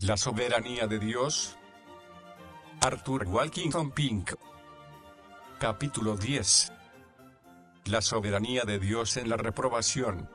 La soberanía de Dios. Arthur Walkington Pink. Capítulo 10. La soberanía de Dios en la reprobación.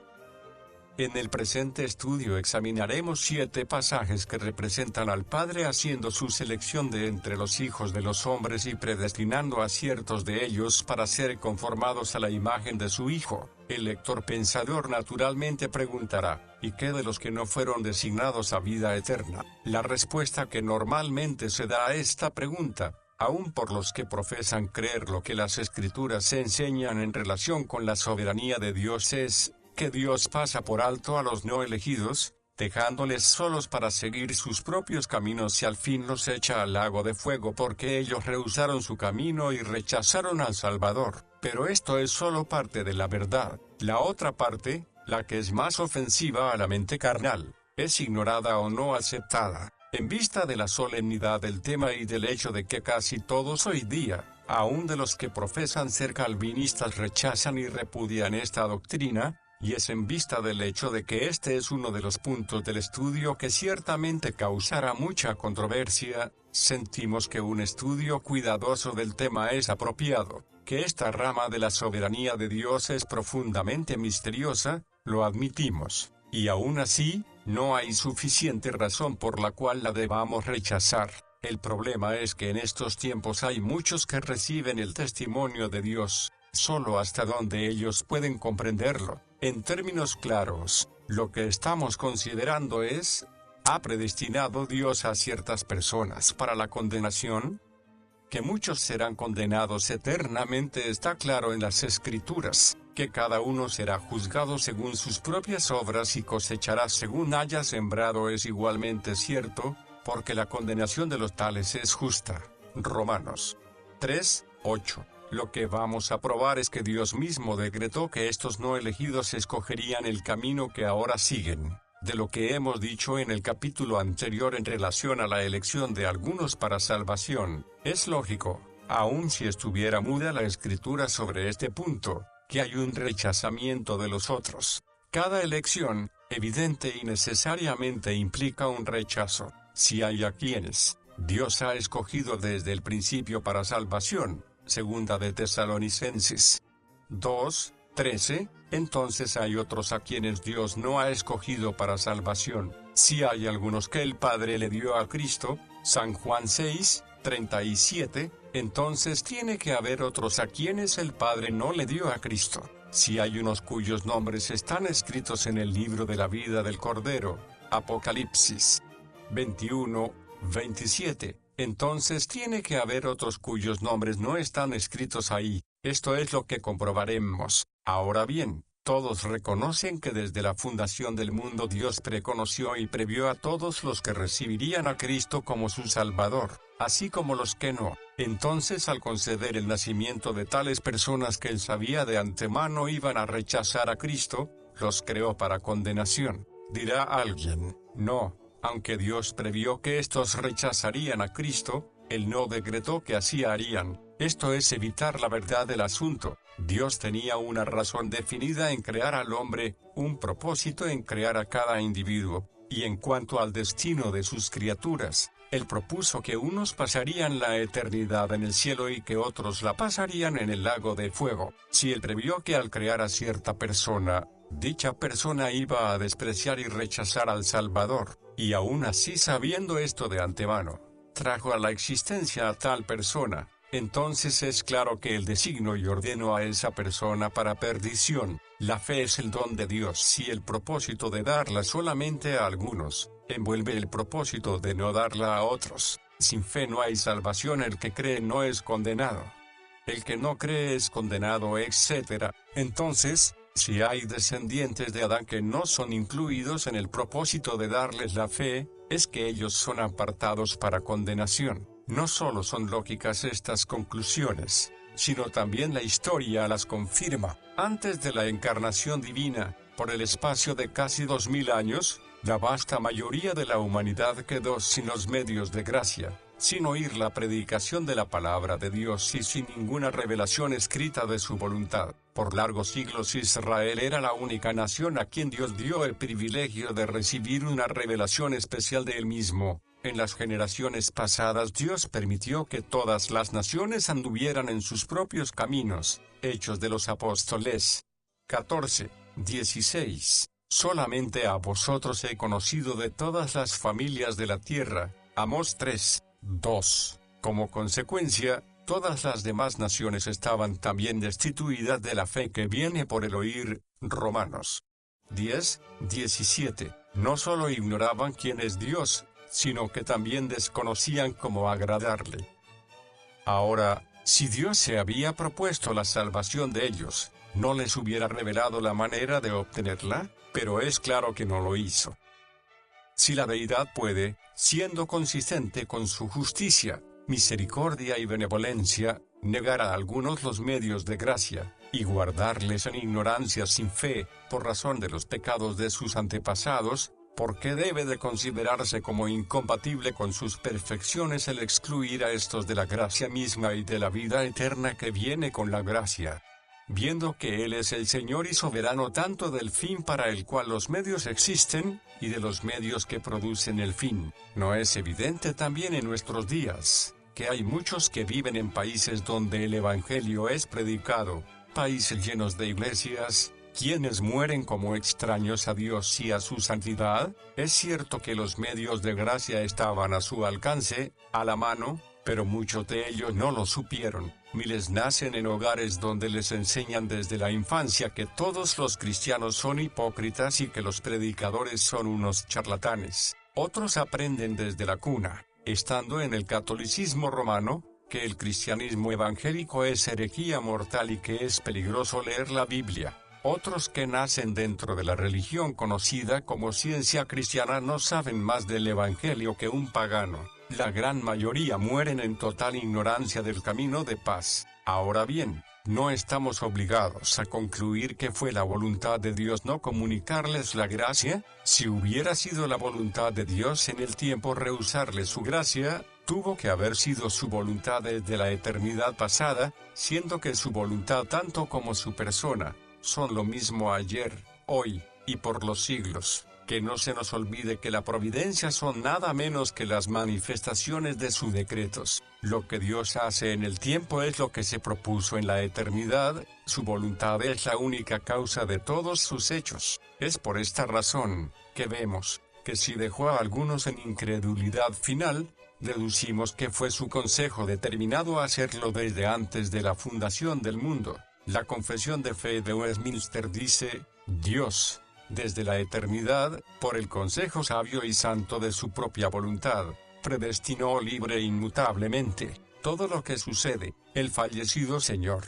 En el presente estudio examinaremos 7 pasajes que representan al Padre haciendo su selección de entre los hijos de los hombres y predestinando a ciertos de ellos para ser conformados a la imagen de su Hijo. El lector pensador naturalmente preguntará, ¿y qué de los que no fueron designados a vida eterna? La respuesta que normalmente se da a esta pregunta, aun por los que profesan creer lo que las Escrituras enseñan en relación con la soberanía de Dios, es que Dios pasa por alto a los no elegidos, dejándoles solos para seguir sus propios caminos y al fin los echa al lago de fuego porque ellos rehusaron su camino y rechazaron al Salvador. Pero esto es solo parte de la verdad. La otra parte, la que es más ofensiva a la mente carnal, es ignorada o no aceptada. En vista de la solemnidad del tema y del hecho de que casi todos hoy día, aun de los que profesan ser calvinistas, rechazan y repudian esta doctrina, y es en vista del hecho de que este es uno de los puntos del estudio que ciertamente causará mucha controversia, sentimos que un estudio cuidadoso del tema es apropiado, que esta rama de la soberanía de Dios es profundamente misteriosa, lo admitimos, y aún así, no hay suficiente razón por la cual la debamos rechazar. El problema es que en estos tiempos hay muchos que reciben el testimonio de Dios, solo hasta donde ellos pueden comprenderlo. En términos claros, lo que estamos considerando es, ¿ha predestinado Dios a ciertas personas para la condenación? Que muchos serán condenados eternamente está claro en las Escrituras, que cada uno será juzgado según sus propias obras y cosechará según haya sembrado es igualmente cierto, porque la condenación de los tales es justa. Romanos 3:8. Lo que vamos a probar es que Dios mismo decretó que estos no elegidos escogerían el camino que ahora siguen. De lo que hemos dicho en el capítulo anterior en relación a la elección de algunos para salvación, es lógico, aun si estuviera muda la Escritura sobre este punto, que hay un rechazamiento de los otros. Cada elección, evidente y necesariamente implica un rechazo. Si hay a quienes Dios ha escogido desde el principio para salvación, Segunda de Tesalonicenses 2:13, entonces hay otros a quienes Dios no ha escogido para salvación. Si hay algunos que el Padre le dio a Cristo, San Juan 6:37, entonces tiene que haber otros a quienes el Padre no le dio a Cristo. Si hay unos cuyos nombres están escritos en el libro de la vida del Cordero, Apocalipsis 21:27, entonces tiene que haber otros cuyos nombres no están escritos ahí. Esto es lo que comprobaremos. Ahora bien, todos reconocen que desde la fundación del mundo Dios preconoció y previó a todos los que recibirían a Cristo como su Salvador, así como los que no. Entonces, al conceder el nacimiento de tales personas que él sabía de antemano iban a rechazar a Cristo, los creó para condenación. Dirá alguien, no. Aunque Dios previó que estos rechazarían a Cristo, Él no decretó que así harían. Esto es evitar la verdad del asunto. Dios tenía una razón definida en crear al hombre, un propósito en crear a cada individuo, y en cuanto al destino de sus criaturas, Él propuso que unos pasarían la eternidad en el cielo y que otros la pasarían en el lago de fuego. Si Él previó que al crear a cierta persona, dicha persona iba a despreciar y rechazar al Salvador, y aún así sabiendo esto de antemano, trajo a la existencia a tal persona, entonces es claro que Él designó y ordenó a esa persona para perdición. La fe es el don de Dios si el propósito de darla solamente a algunos envuelve el propósito de no darla a otros. Sin fe no hay salvación, el que cree no es condenado. El que no cree es condenado, etc. Entonces, si hay descendientes de Adán que no son incluidos en el propósito de darles la fe, es que ellos son apartados para condenación. No solo son lógicas estas conclusiones, sino también la historia las confirma. Antes de la encarnación divina, por el espacio de casi 2000 años, la vasta mayoría de la humanidad quedó sin los medios de gracia, sin oír la predicación de la palabra de Dios y sin ninguna revelación escrita de su voluntad. Por largos siglos Israel era la única nación a quien Dios dio el privilegio de recibir una revelación especial de Él mismo. En las generaciones pasadas Dios permitió que todas las naciones anduvieran en sus propios caminos. Hechos de los Apóstoles 14:16. Solamente a vosotros he conocido de todas las familias de la tierra. Amós 3:2. Como consecuencia, todas las demás naciones estaban también destituidas de la fe que viene por el oír. Romanos 10:17. No solo ignoraban quién es Dios, sino que también desconocían cómo agradarle. Ahora, si Dios se había propuesto la salvación de ellos, ¿no les hubiera revelado la manera de obtenerla? Pero es claro que no lo hizo. Si la deidad puede, siendo consistente con su justicia, misericordia y benevolencia, negar a algunos los medios de gracia, y guardarles en ignorancia sin fe, por razón de los pecados de sus antepasados, ¿por qué debe de considerarse como incompatible con sus perfecciones el excluir a estos de la gracia misma y de la vida eterna que viene con la gracia? Viendo que Él es el Señor y soberano tanto del fin para el cual los medios existen, y de los medios que producen el fin, ¿no es evidente también en nuestros días, que hay muchos que viven en países donde el Evangelio es predicado, países llenos de iglesias, quienes mueren como extraños a Dios y a su santidad? Es cierto que los medios de gracia estaban a su alcance, a la mano, pero muchos de ellos no lo supieron. Miles nacen en hogares donde les enseñan desde la infancia que todos los cristianos son hipócritas y que los predicadores son unos charlatanes. Otros aprenden desde la cuna, estando en el catolicismo romano, que el cristianismo evangélico es herejía mortal y que es peligroso leer la Biblia. Otros que nacen dentro de la religión conocida como ciencia cristiana no saben más del Evangelio que un pagano. La gran mayoría mueren en total ignorancia del camino de paz. Ahora bien, no estamos obligados a concluir que fue la voluntad de Dios no comunicarles la gracia. Si hubiera sido la voluntad de Dios en el tiempo rehusarles su gracia, tuvo que haber sido su voluntad desde la eternidad pasada, siendo que su voluntad tanto como su persona son lo mismo ayer, hoy, y por los siglos. Que no se nos olvide que la providencia son nada menos que las manifestaciones de sus decretos. Lo que Dios hace en el tiempo es lo que se propuso en la eternidad, su voluntad es la única causa de todos sus hechos. Es por esta razón que vemos que si dejó a algunos en incredulidad final, deducimos que fue su consejo determinado a hacerlo desde antes de la fundación del mundo. La Confesión de Fe de Westminster dice: Dios, desde la eternidad, por el consejo sabio y santo de su propia voluntad, predestinó libre e inmutablemente todo lo que sucede. El fallecido señor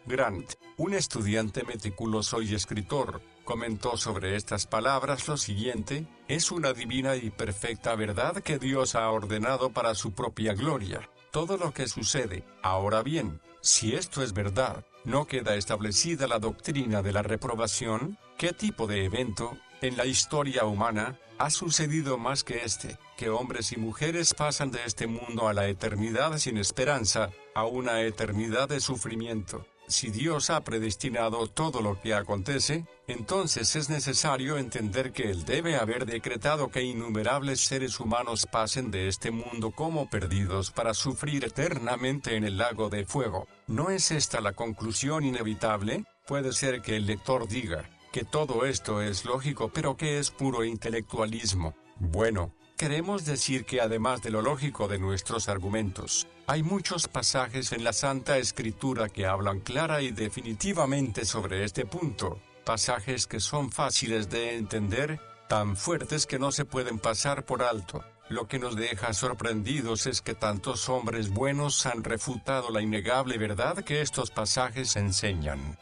Grant, un estudiante meticuloso y escritor, comentó sobre estas palabras lo siguiente: es una divina y perfecta verdad que Dios ha ordenado para su propia gloria todo lo que sucede. Ahora bien, si esto es verdad, ¿no queda establecida la doctrina de la reprobación? ¿Qué tipo de evento, en la historia humana, ha sucedido más que este? Que hombres y mujeres pasan de este mundo a la eternidad sin esperanza, a una eternidad de sufrimiento. Si Dios ha predestinado todo lo que acontece, entonces es necesario entender que Él debe haber decretado que innumerables seres humanos pasen de este mundo como perdidos para sufrir eternamente en el lago de fuego. ¿No es esta la conclusión inevitable? Puede ser que el lector diga que todo esto es lógico, pero que es puro intelectualismo. Bueno, queremos decir que además de lo lógico de nuestros argumentos, hay muchos pasajes en la Santa Escritura que hablan clara y definitivamente sobre este punto, pasajes que son fáciles de entender, tan fuertes que no se pueden pasar por alto. Lo que nos deja sorprendidos es que tantos hombres buenos han refutado la innegable verdad que estos pasajes enseñan.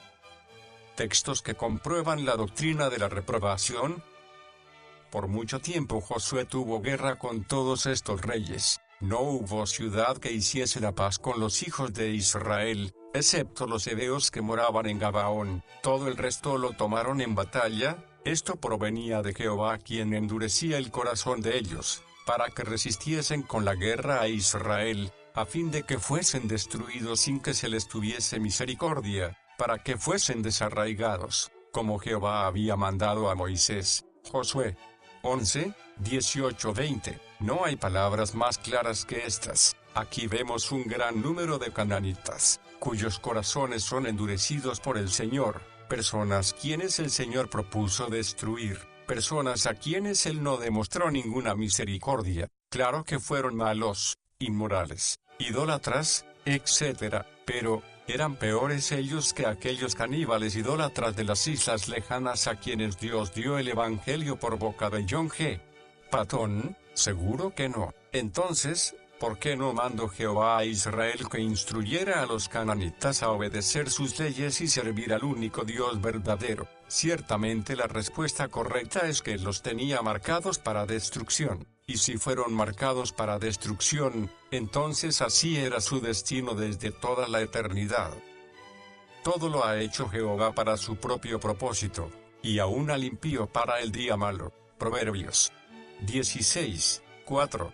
Textos que comprueban la doctrina de la reprobación. Por mucho tiempo Josué tuvo guerra con todos estos reyes. No hubo ciudad que hiciese la paz con los hijos de Israel, excepto los heveos que moraban en Gabaón. Todo el resto lo tomaron en batalla. Esto provenía de Jehová, quien endurecía el corazón de ellos, para que resistiesen con la guerra a Israel, a fin de que fuesen destruidos sin que se les tuviese misericordia. para que fuesen desarraigados, como Jehová había mandado a Moisés. Josué 11, 18-20. No hay palabras más claras que estas. Aquí vemos un gran número de cananitas, cuyos corazones son endurecidos por el Señor, personas quienes el Señor propuso destruir, personas a quienes Él no demostró ninguna misericordia. Claro que fueron malos, inmorales, idólatras, etc., pero eran peores ellos que aquellos caníbales idólatras de las islas lejanas a quienes Dios dio el Evangelio por boca de John G. Patton. Seguro que no. Entonces, ¿por qué no mandó Jehová a Israel que instruyera a los cananitas a obedecer sus leyes y servir al único Dios verdadero? Ciertamente la respuesta correcta es que los tenía marcados para destrucción. Y si fueron marcados para destrucción, entonces así era su destino desde toda la eternidad. Todo lo ha hecho Jehová para su propio propósito, y aún al impío para el día malo. Proverbios 16, 4.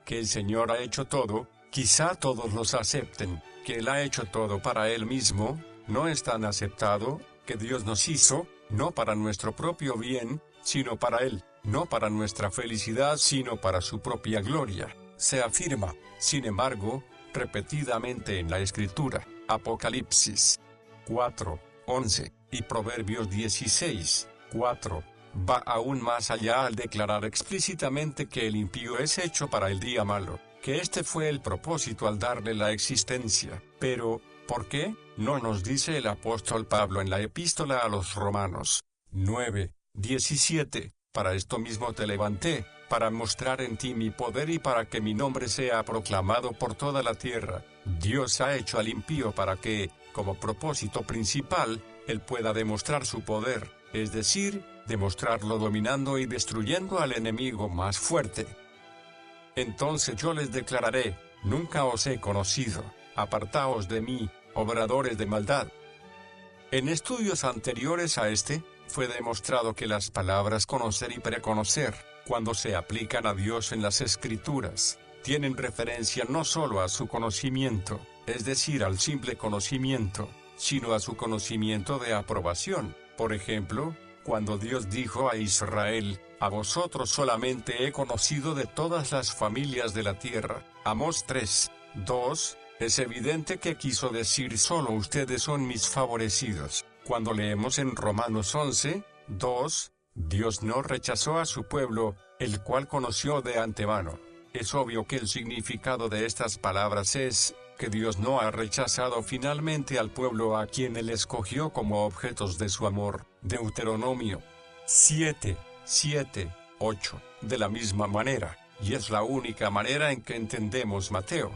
Que el Señor ha hecho todo, quizá todos los acepten, que Él ha hecho todo para Él mismo, no es tan aceptado, que Dios nos hizo, no para nuestro propio bien, sino para Él, no para nuestra felicidad sino para su propia gloria, se afirma, sin embargo, repetidamente en la Escritura. Apocalipsis 4, 11, y Proverbios 16, 4. Va aún más allá al declarar explícitamente que el impío es hecho para el día malo, que este fue el propósito al darle la existencia. Pero, ¿por qué? No nos dice el apóstol Pablo en la epístola a los Romanos 9, 17, para esto mismo te levanté, para mostrar en ti mi poder y para que mi nombre sea proclamado por toda la tierra. Dios ha hecho al impío para que, como propósito principal, él pueda demostrar su poder, es decir, demostrarlo dominando y destruyendo al enemigo más fuerte. Entonces yo les declararé, nunca os he conocido, apartaos de mí, obradores de maldad. En estudios anteriores a este, fue demostrado que las palabras conocer y preconocer, cuando se aplican a Dios en las Escrituras, tienen referencia no solo a su conocimiento, es decir, al simple conocimiento, sino a su conocimiento de aprobación. Por ejemplo, cuando Dios dijo a Israel, a vosotros solamente he conocido de todas las familias de la tierra. Amós 3, 2, es evidente que quiso decir solo ustedes son mis favorecidos. Cuando leemos en Romanos 11, 2, Dios no rechazó a su pueblo, el cual conoció de antemano. Es obvio que el significado de estas palabras es, que Dios no ha rechazado finalmente al pueblo a quien Él escogió como objetos de su amor. Deuteronomio 7, 8. De la misma manera, y es la única manera en que entendemos Mateo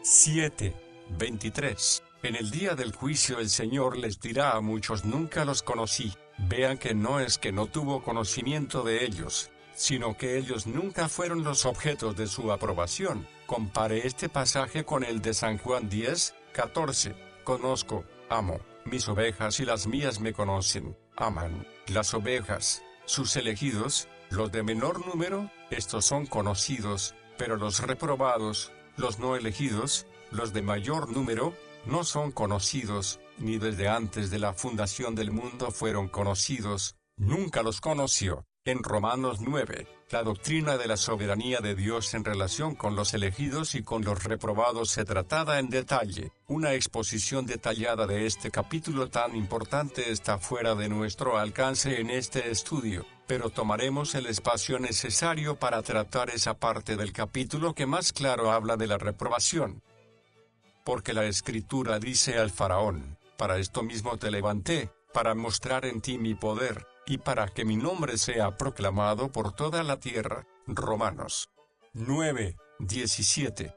7, 23. En el día del juicio el Señor les dirá a muchos nunca los conocí. Vean que no es que no tuvo conocimiento de ellos, sino que ellos nunca fueron los objetos de su aprobación. Compare este pasaje con el de San Juan 10, 14. Conozco, amo, mis ovejas y las mías me conocen, aman. Las ovejas, sus elegidos, los de menor número, estos son conocidos, pero los reprobados, los no elegidos, los de mayor número, no son conocidos, ni desde antes de la fundación del mundo fueron conocidos, nunca los conoció. En Romanos 9, la doctrina de la soberanía de Dios en relación con los elegidos y con los reprobados se tratada en detalle. Una exposición detallada de este capítulo tan importante está fuera de nuestro alcance en este estudio, pero tomaremos el espacio necesario para tratar esa parte del capítulo que más claro habla de la reprobación. Porque la Escritura dice al faraón, para esto mismo te levanté, para mostrar en ti mi poder, y para que mi nombre sea proclamado por toda la tierra. Romanos 9, 17.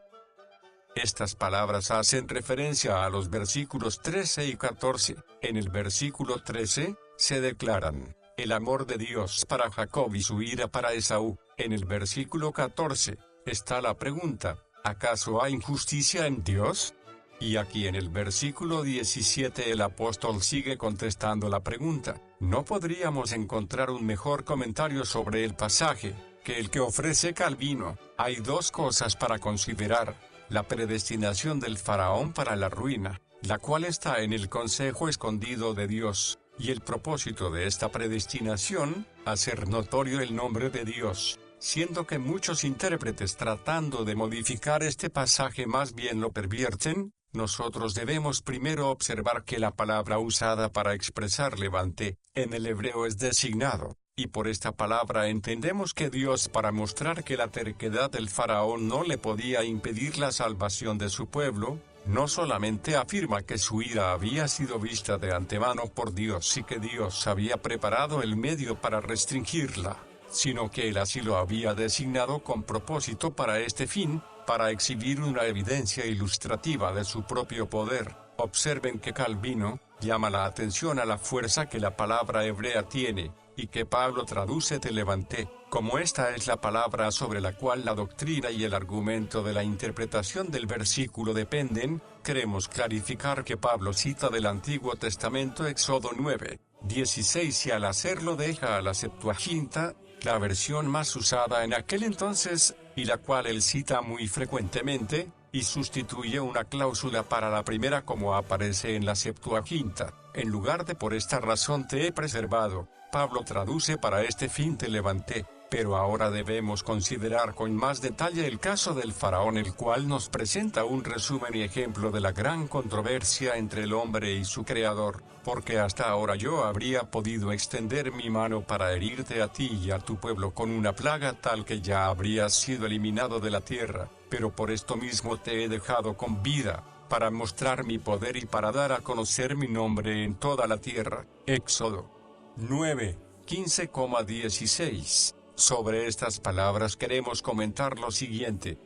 Estas palabras hacen referencia a los versículos 13 y 14. En el versículo 13, se declaran, el amor de Dios para Jacob y su ira para Esaú. En el versículo 14, está la pregunta, ¿acaso hay injusticia en Dios? Y aquí en el versículo 17 el apóstol sigue contestando la pregunta. No podríamos encontrar un mejor comentario sobre el pasaje que el que ofrece Calvino. Hay dos cosas para considerar: la predestinación del faraón para la ruina, la cual está en el consejo escondido de Dios, y el propósito de esta predestinación, hacer notorio el nombre de Dios, siendo que muchos intérpretes tratando de modificar este pasaje más bien lo pervierten. Nosotros debemos primero observar que la palabra usada para expresar levante, en el hebreo es designado, y por esta palabra entendemos que Dios, para mostrar que la terquedad del faraón no le podía impedir la salvación de su pueblo, no solamente afirma que su ira había sido vista de antemano por Dios y que Dios había preparado el medio para restringirla, sino que él así lo había designado con propósito para este fin, para exhibir una evidencia ilustrativa de su propio poder. Observen que Calvino llama la atención a la fuerza que la palabra hebrea tiene, y que Pablo traduce te levanté. Como esta es la palabra sobre la cual la doctrina y el argumento de la interpretación del versículo dependen, queremos clarificar que Pablo cita del Antiguo Testamento Éxodo 9:16 y al hacerlo deja a la Septuaginta, la versión más usada en aquel entonces, y la cual él cita muy frecuentemente, y sustituye una cláusula para la primera como aparece en la Septuaginta. En lugar de por esta razón te he preservado, Pablo traduce para este fin te levanté. Pero ahora debemos considerar con más detalle el caso del faraón, el cual nos presenta un resumen y ejemplo de la gran controversia entre el hombre y su creador, porque hasta ahora yo habría podido extender mi mano para herirte a ti y a tu pueblo con una plaga tal que ya habrías sido eliminado de la tierra, pero por esto mismo te he dejado con vida, para mostrar mi poder y para dar a conocer mi nombre en toda la tierra. Éxodo 9:15-16. Sobre estas palabras queremos comentar lo siguiente.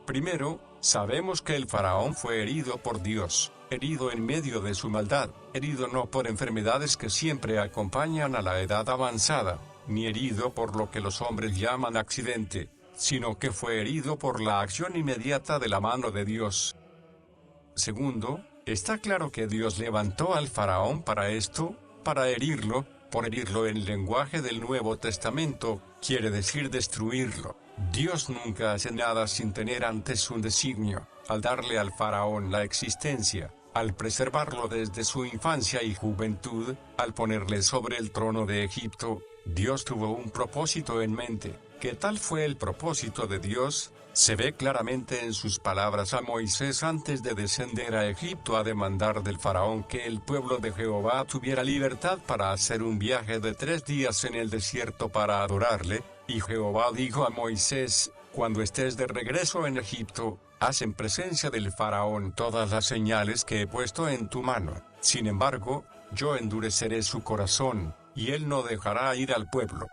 Primero, sabemos que el faraón fue herido por Dios, herido en medio de su maldad, herido no por enfermedades que siempre acompañan a la edad avanzada, ni herido por lo que los hombres llaman accidente, sino que fue herido por la acción inmediata de la mano de Dios. Segundo, está claro que Dios levantó al faraón para esto, para herirlo. Por herirlo en el lenguaje del Nuevo Testamento, quiere decir destruirlo. Dios nunca hace nada sin tener antes un designio. Al darle al faraón la existencia, al preservarlo desde su infancia y juventud, al ponerle sobre el trono de Egipto, Dios tuvo un propósito en mente. ¿Qué tal fue el propósito de Dios? Se ve claramente en sus palabras a Moisés antes de descender a Egipto a demandar del faraón que el pueblo de Jehová tuviera libertad para hacer un viaje de 3 días en el desierto para adorarle, y Jehová dijo a Moisés, cuando estés de regreso en Egipto, haz en presencia del faraón todas las señales que he puesto en tu mano. Sin embargo, yo endureceré su corazón, y él no dejará ir al pueblo.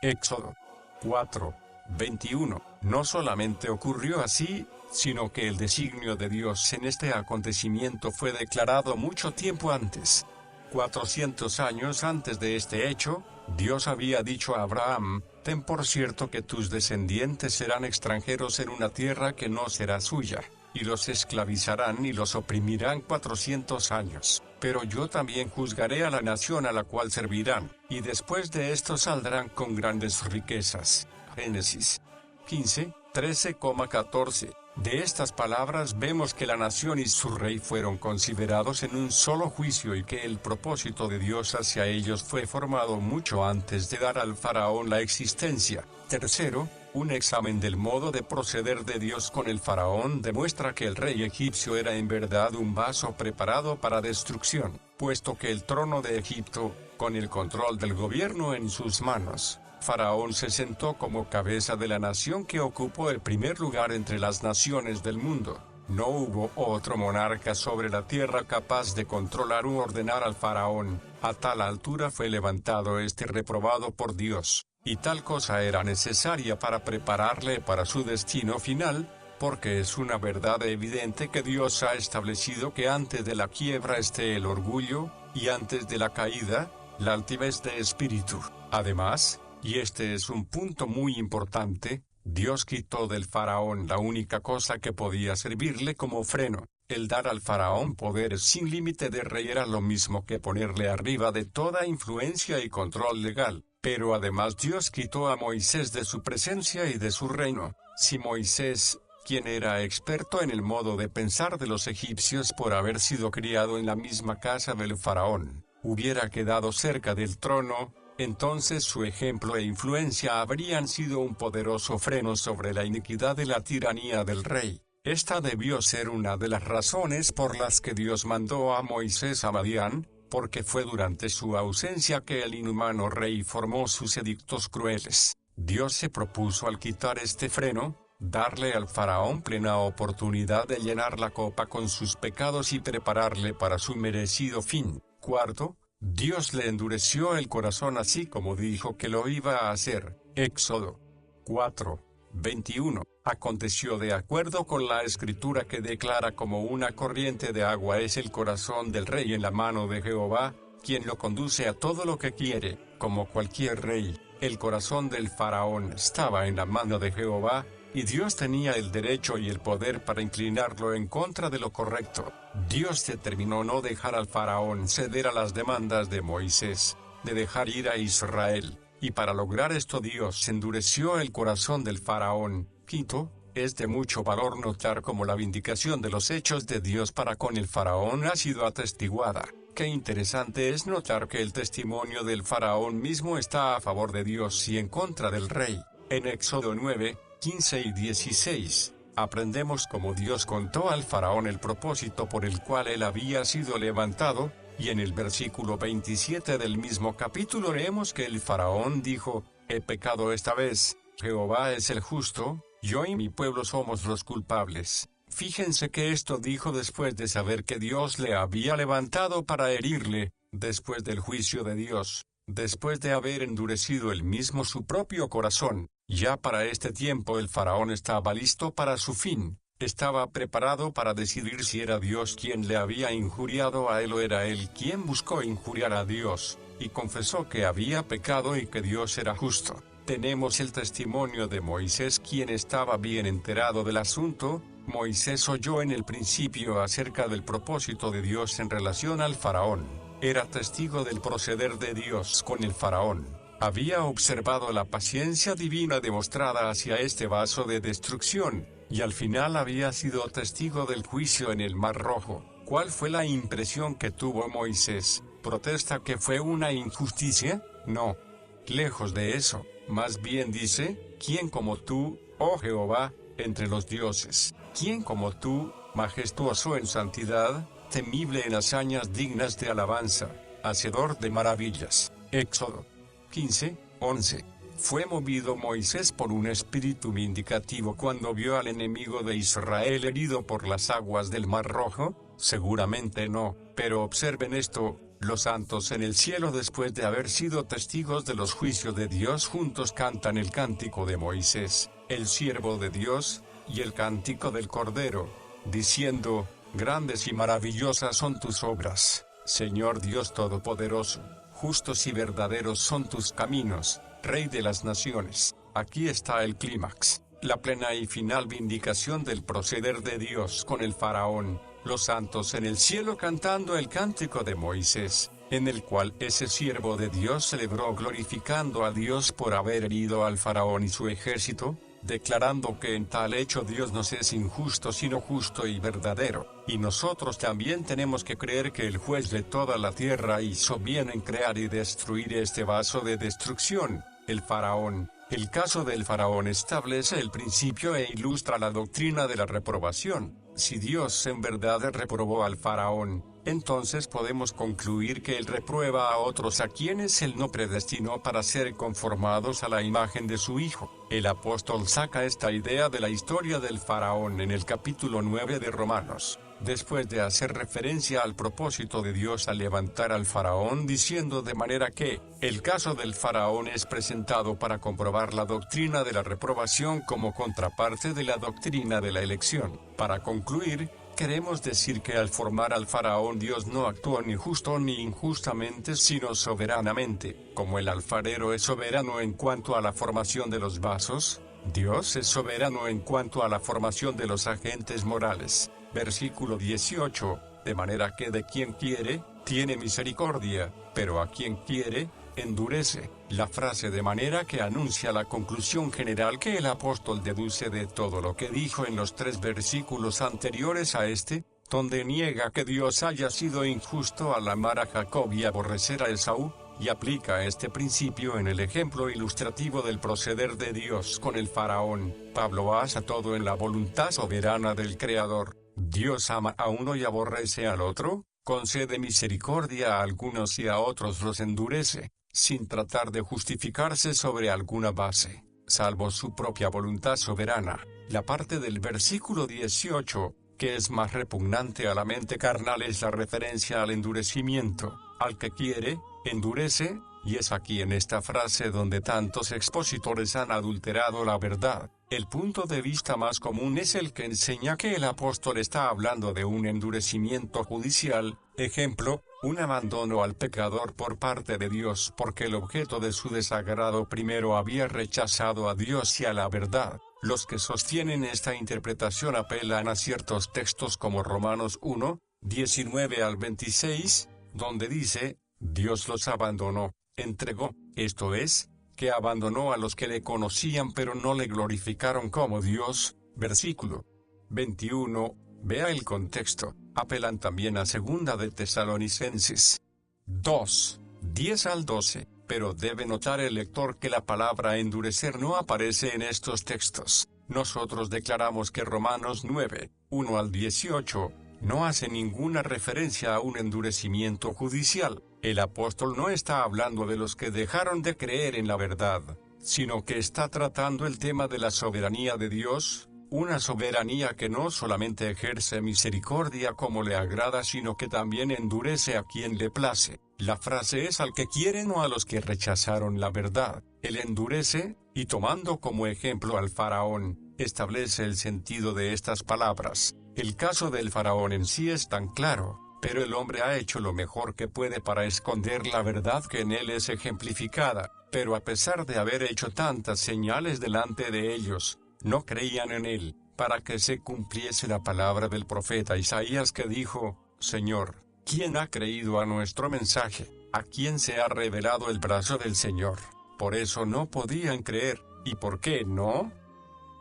Éxodo 4:21. No solamente ocurrió así, sino que el designio de Dios en este acontecimiento fue declarado mucho tiempo antes. 400 años antes de este hecho, Dios había dicho a Abraham, ten por cierto que tus descendientes serán extranjeros en una tierra que no será suya, y los esclavizarán y los oprimirán 400 años. Pero yo también juzgaré a la nación a la cual servirán, y después de esto saldrán con grandes riquezas. Génesis 15:13-14. De estas palabras vemos que la nación y su rey fueron considerados en un solo juicio y que el propósito de Dios hacia ellos fue formado mucho antes de dar al faraón la existencia. Tercero, un examen del modo de proceder de Dios con el faraón demuestra que el rey egipcio era en verdad un vaso preparado para destrucción, puesto que el trono de Egipto, con el control del gobierno en sus manos, Faraón se sentó como cabeza de la nación que ocupó el primer lugar entre las naciones del mundo. No hubo otro monarca sobre la tierra capaz de controlar u ordenar al faraón. A tal altura fue levantado este reprobado por Dios, y tal cosa era necesaria para prepararle para su destino final, porque es una verdad evidente que Dios ha establecido que antes de la quiebra esté el orgullo, y antes de la caída, la altivez de espíritu. Además, y este es un punto muy importante, Dios quitó del faraón la única cosa que podía servirle como freno. El dar al faraón poderes sin límite de rey era lo mismo que ponerle arriba de toda influencia y control legal. Pero además Dios quitó a Moisés de su presencia y de su reino. Si Moisés, quien era experto en el modo de pensar de los egipcios por haber sido criado en la misma casa del faraón, hubiera quedado cerca del trono, entonces su ejemplo e influencia habrían sido un poderoso freno sobre la iniquidad de la tiranía del rey. Esta debió ser una de las razones por las que Dios mandó a Moisés a Madián, porque fue durante su ausencia que el inhumano rey formó sus edictos crueles. Dios se propuso al quitar este freno, darle al faraón plena oportunidad de llenar la copa con sus pecados y prepararle para su merecido fin. Cuarto, Dios le endureció el corazón así como dijo que lo iba a hacer. Éxodo 4:21. Aconteció de acuerdo con la escritura que declara como una corriente de agua es el corazón del rey en la mano de Jehová, quien lo conduce a todo lo que quiere, como cualquier rey. El corazón del faraón estaba en la mano de Jehová, y Dios tenía el derecho y el poder para inclinarlo en contra de lo correcto. Dios determinó no dejar al faraón ceder a las demandas de Moisés, de dejar ir a Israel, y para lograr esto Dios endureció el corazón del faraón. Quinto, es de mucho valor notar cómo la vindicación de los hechos de Dios para con el faraón ha sido atestiguada. Qué interesante es notar que el testimonio del faraón mismo está a favor de Dios y en contra del rey. En Éxodo 9:15 y 16, aprendemos cómo Dios contó al faraón el propósito por el cual él había sido levantado, y en el versículo 27 del mismo capítulo leemos que el faraón dijo: he pecado esta vez, Jehová es el justo, yo y mi pueblo somos los culpables. Fíjense que esto dijo después de saber que Dios le había levantado para herirle, después del juicio de Dios, después de haber endurecido él mismo su propio corazón. Ya para este tiempo el faraón estaba listo para su fin, estaba preparado para decidir si era Dios quien le había injuriado a él o era él quien buscó injuriar a Dios, y confesó que había pecado y que Dios era justo. Tenemos el testimonio de Moisés, quien estaba bien enterado del asunto. Moisés oyó en el principio acerca del propósito de Dios en relación al faraón. Era testigo del proceder de Dios con el faraón. Había observado la paciencia divina demostrada hacia este vaso de destrucción, y al final había sido testigo del juicio en el Mar Rojo. ¿Cuál fue la impresión que tuvo Moisés? ¿Protesta que fue una injusticia? No. Lejos de eso. Más bien dice: ¿quién como tú, oh Jehová, entre los dioses? ¿Quién como tú, majestuoso en santidad, temible en hazañas dignas de alabanza, hacedor de maravillas? Éxodo 15:11. Fue movido Moisés por un espíritu vindicativo cuando vio al enemigo de Israel herido por las aguas del Mar Rojo. Seguramente no, pero observen esto: los santos en el cielo, después de haber sido testigos de los juicios de Dios, juntos cantan el cántico de Moisés, el siervo de Dios, y el cántico del Cordero, diciendo: grandes y maravillosas son tus obras, Señor Dios Todopoderoso, justos y verdaderos son tus caminos, Rey de las naciones. Aquí está el clímax, la plena y final vindicación del proceder de Dios con el faraón. Los santos en el cielo cantando el cántico de Moisés, en el cual ese siervo de Dios celebró glorificando a Dios por haber herido al faraón y su ejército, declarando que en tal hecho Dios no es injusto sino justo y verdadero. Y nosotros también tenemos que creer que el juez de toda la tierra hizo bien en crear y destruir este vaso de destrucción, el faraón. El caso del faraón establece el principio e ilustra la doctrina de la reprobación. Si Dios en verdad reprobó al faraón, entonces podemos concluir que él reprueba a otros a quienes él no predestinó para ser conformados a la imagen de su Hijo. El apóstol saca esta idea de la historia del faraón en el capítulo 9 de Romanos, después de hacer referencia al propósito de Dios al levantar al faraón, diciendo de manera que el caso del faraón es presentado para comprobar la doctrina de la reprobación como contraparte de la doctrina de la elección. Para concluir, queremos decir que al formar al faraón Dios no actuó ni justo ni injustamente sino soberanamente. Como el alfarero es soberano en cuanto a la formación de los vasos, Dios es soberano en cuanto a la formación de los agentes morales. Versículo 18, de manera que de quien quiere, tiene misericordia, pero a quien quiere, endurece, la frase de manera que anuncia la conclusión general que el apóstol deduce de todo lo que dijo en los 3 versículos anteriores a este, donde niega que Dios haya sido injusto al amar a Jacob y aborrecer a Esaú, y aplica este principio en el ejemplo ilustrativo del proceder de Dios con el faraón. Pablo basa todo en la voluntad soberana del Creador. Dios ama a uno y aborrece al otro, concede misericordia a algunos y a otros los endurece, sin tratar de justificarse sobre alguna base, salvo su propia voluntad soberana. La parte del versículo 18, que es más repugnante a la mente carnal, es la referencia al endurecimiento. Al que quiere, endurece, y es aquí en esta frase donde tantos expositores han adulterado la verdad. El punto de vista más común es el que enseña que el apóstol está hablando de un endurecimiento judicial, ejemplo, un abandono al pecador por parte de Dios porque el objeto de su desagrado primero había rechazado a Dios y a la verdad. Los que sostienen esta interpretación apelan a ciertos textos como Romanos 1, 19 al 26, donde dice, Dios los abandonó, entregó, esto es, que abandonó a los que le conocían pero no le glorificaron como Dios. Versículo 21, vea el contexto. Apelan también a 2 de Tesalonicenses 2, 10 al 12, pero debe notar el lector que la palabra endurecer no aparece en estos textos. Nosotros declaramos que Romanos 9, 1 al 18, no hace ninguna referencia a un endurecimiento judicial. El apóstol no está hablando de los que dejaron de creer en la verdad, sino que está tratando el tema de la soberanía de Dios, una soberanía que no solamente ejerce misericordia como le agrada, sino que también endurece a quien le place. La frase es al que quieren o a los que rechazaron la verdad. Él endurece, y tomando como ejemplo al faraón, establece el sentido de estas palabras. El caso del faraón en sí es tan claro, pero el hombre ha hecho lo mejor que puede para esconder la verdad que en él es ejemplificada, pero a pesar de haber hecho tantas señales delante de ellos, no creían en él, para que se cumpliese la palabra del profeta Isaías que dijo, Señor, ¿quién ha creído a nuestro mensaje? ¿A quién se ha revelado el brazo del Señor? Por eso no podían creer. ¿Y por qué no?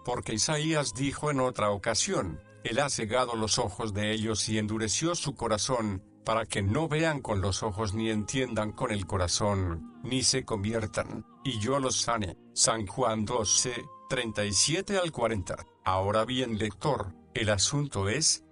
Porque Isaías dijo en otra ocasión, Él ha cegado los ojos de ellos y endureció su corazón, para que no vean con los ojos ni entiendan con el corazón, ni se conviertan, y yo los sane. San Juan 12, 37 al 40. Ahora bien, lector, el asunto es,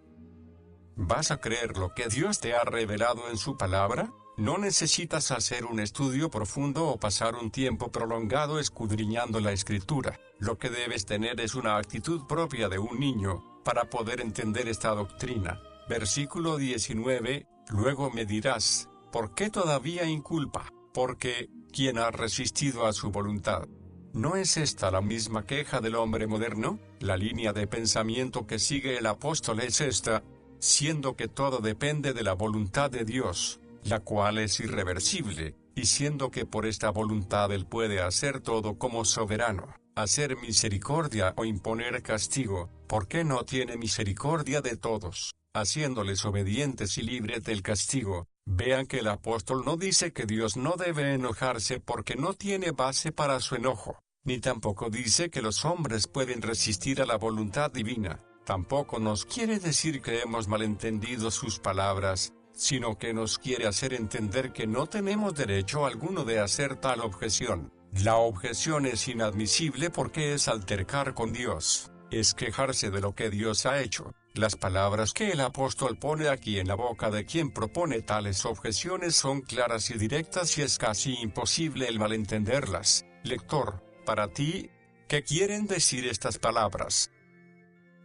¿vas a creer lo que Dios te ha revelado en su palabra? No necesitas hacer un estudio profundo o pasar un tiempo prolongado escudriñando la Escritura. Lo que debes tener es una actitud propia de un niño, para poder entender esta doctrina. Versículo 19, luego me dirás, ¿por qué todavía inculpa? Porque, ¿quién ha resistido a su voluntad? ¿No es esta la misma queja del hombre moderno? La línea de pensamiento que sigue el apóstol es esta, siendo que todo depende de la voluntad de Dios, la cual es irreversible, y siendo que por esta voluntad Él puede hacer todo como soberano, hacer misericordia o imponer castigo, ¿por qué no tiene misericordia de todos, haciéndoles obedientes y libres del castigo? Vean que el apóstol no dice que Dios no debe enojarse porque no tiene base para su enojo, ni tampoco dice que los hombres pueden resistir a la voluntad divina. Tampoco nos quiere decir que hemos malentendido sus palabras, sino que nos quiere hacer entender que no tenemos derecho alguno de hacer tal objeción. La objeción es inadmisible porque es altercar con Dios, es quejarse de lo que Dios ha hecho. Las palabras que el apóstol pone aquí en la boca de quien propone tales objeciones son claras y directas y es casi imposible el malentenderlas. Lector, para ti, ¿qué quieren decir estas palabras?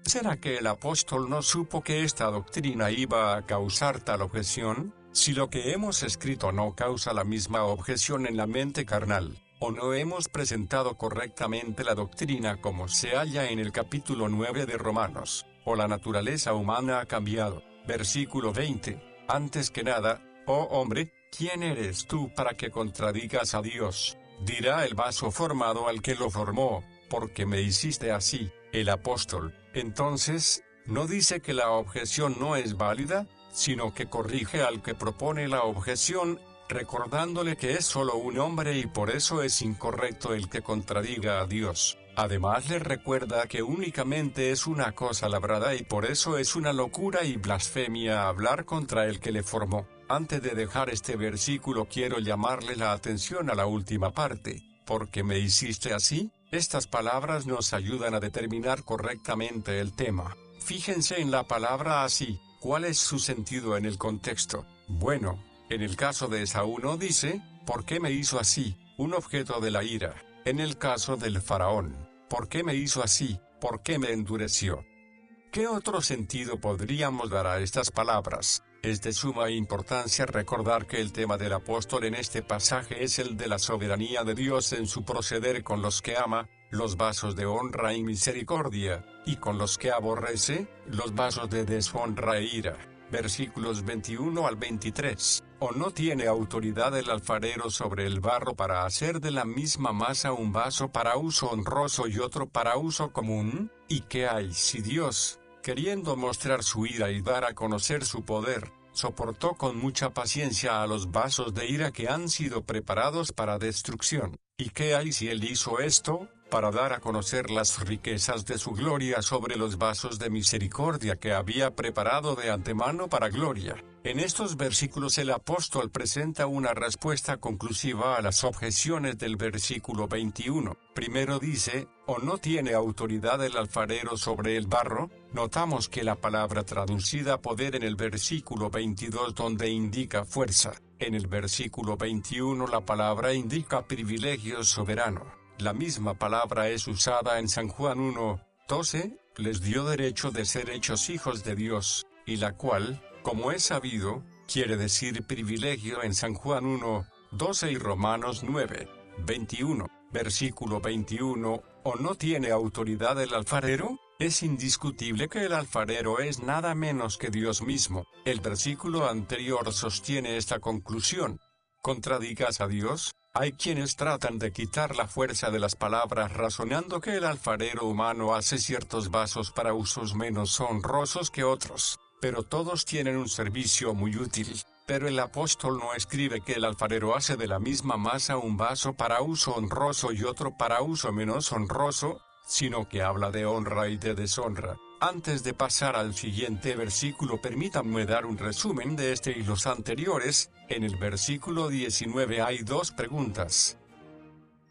¿Será que el apóstol no supo que esta doctrina iba a causar tal objeción? Si lo que hemos escrito no causa la misma objeción en la mente carnal, o no hemos presentado correctamente la doctrina como se halla en el capítulo 9 de Romanos, o la naturaleza humana ha cambiado. Versículo 20. Antes que nada, oh hombre, ¿quién eres tú para que contradigas a Dios? Dirá el vaso formado al que lo formó, porque me hiciste así. El apóstol, entonces, no dice que la objeción no es válida, sino que corrige al que propone la objeción, recordándole que es solo un hombre y por eso es incorrecto el que contradiga a Dios. Además le recuerda que únicamente es una cosa labrada y por eso es una locura y blasfemia hablar contra el que le formó. Antes de dejar este versículo quiero llamarle la atención a la última parte. ¿Por qué me hiciste así? Estas palabras nos ayudan a determinar correctamente el tema. Fíjense en la palabra así. ¿Cuál es su sentido en el contexto? Bueno, en el caso de Esaú no dice, ¿por qué me hizo así? Un objeto de la ira. En el caso del faraón, ¿por qué me hizo así? ¿Por qué me endureció? ¿Qué otro sentido podríamos dar a estas palabras? Es de suma importancia recordar que el tema del apóstol en este pasaje es el de la soberanía de Dios en su proceder con los que ama, los vasos de honra y misericordia, y con los que aborrece, los vasos de deshonra e ira. Versículos 21 al 23. ¿O no tiene autoridad el alfarero sobre el barro para hacer de la misma masa un vaso para uso honroso y otro para uso común? ¿Y qué hay si Dios, queriendo mostrar su ira y dar a conocer su poder, soportó con mucha paciencia a los vasos de ira que han sido preparados para destrucción? ¿Y qué hay si Él hizo esto, para dar a conocer las riquezas de su gloria sobre los vasos de misericordia que había preparado de antemano para gloria? En estos versículos el apóstol presenta una respuesta conclusiva a las objeciones del versículo 21. Primero dice, ¿o no tiene autoridad el alfarero sobre el barro? Notamos que la palabra traducida poder en el versículo 22 donde indica fuerza. En el versículo 21 la palabra indica privilegio soberano. La misma palabra es usada en San Juan 1:12, les dio derecho de ser hechos hijos de Dios, y la cual, como es sabido, quiere decir privilegio en San Juan 1:12 y Romanos 9:21. Versículo 21, ¿o no tiene autoridad el alfarero? Es indiscutible que el alfarero es nada menos que Dios mismo. El versículo anterior sostiene esta conclusión. ¿Contradigas a Dios? Hay quienes tratan de quitar la fuerza de las palabras razonando que el alfarero humano hace ciertos vasos para usos menos honrosos que otros, pero todos tienen un servicio muy útil. Pero el apóstol no escribe que el alfarero hace de la misma masa un vaso para uso honroso y otro para uso menos honroso, sino que habla de honra y de deshonra. Antes de pasar al siguiente versículo, permítanme dar un resumen de este y los anteriores. En el versículo 19 hay dos preguntas.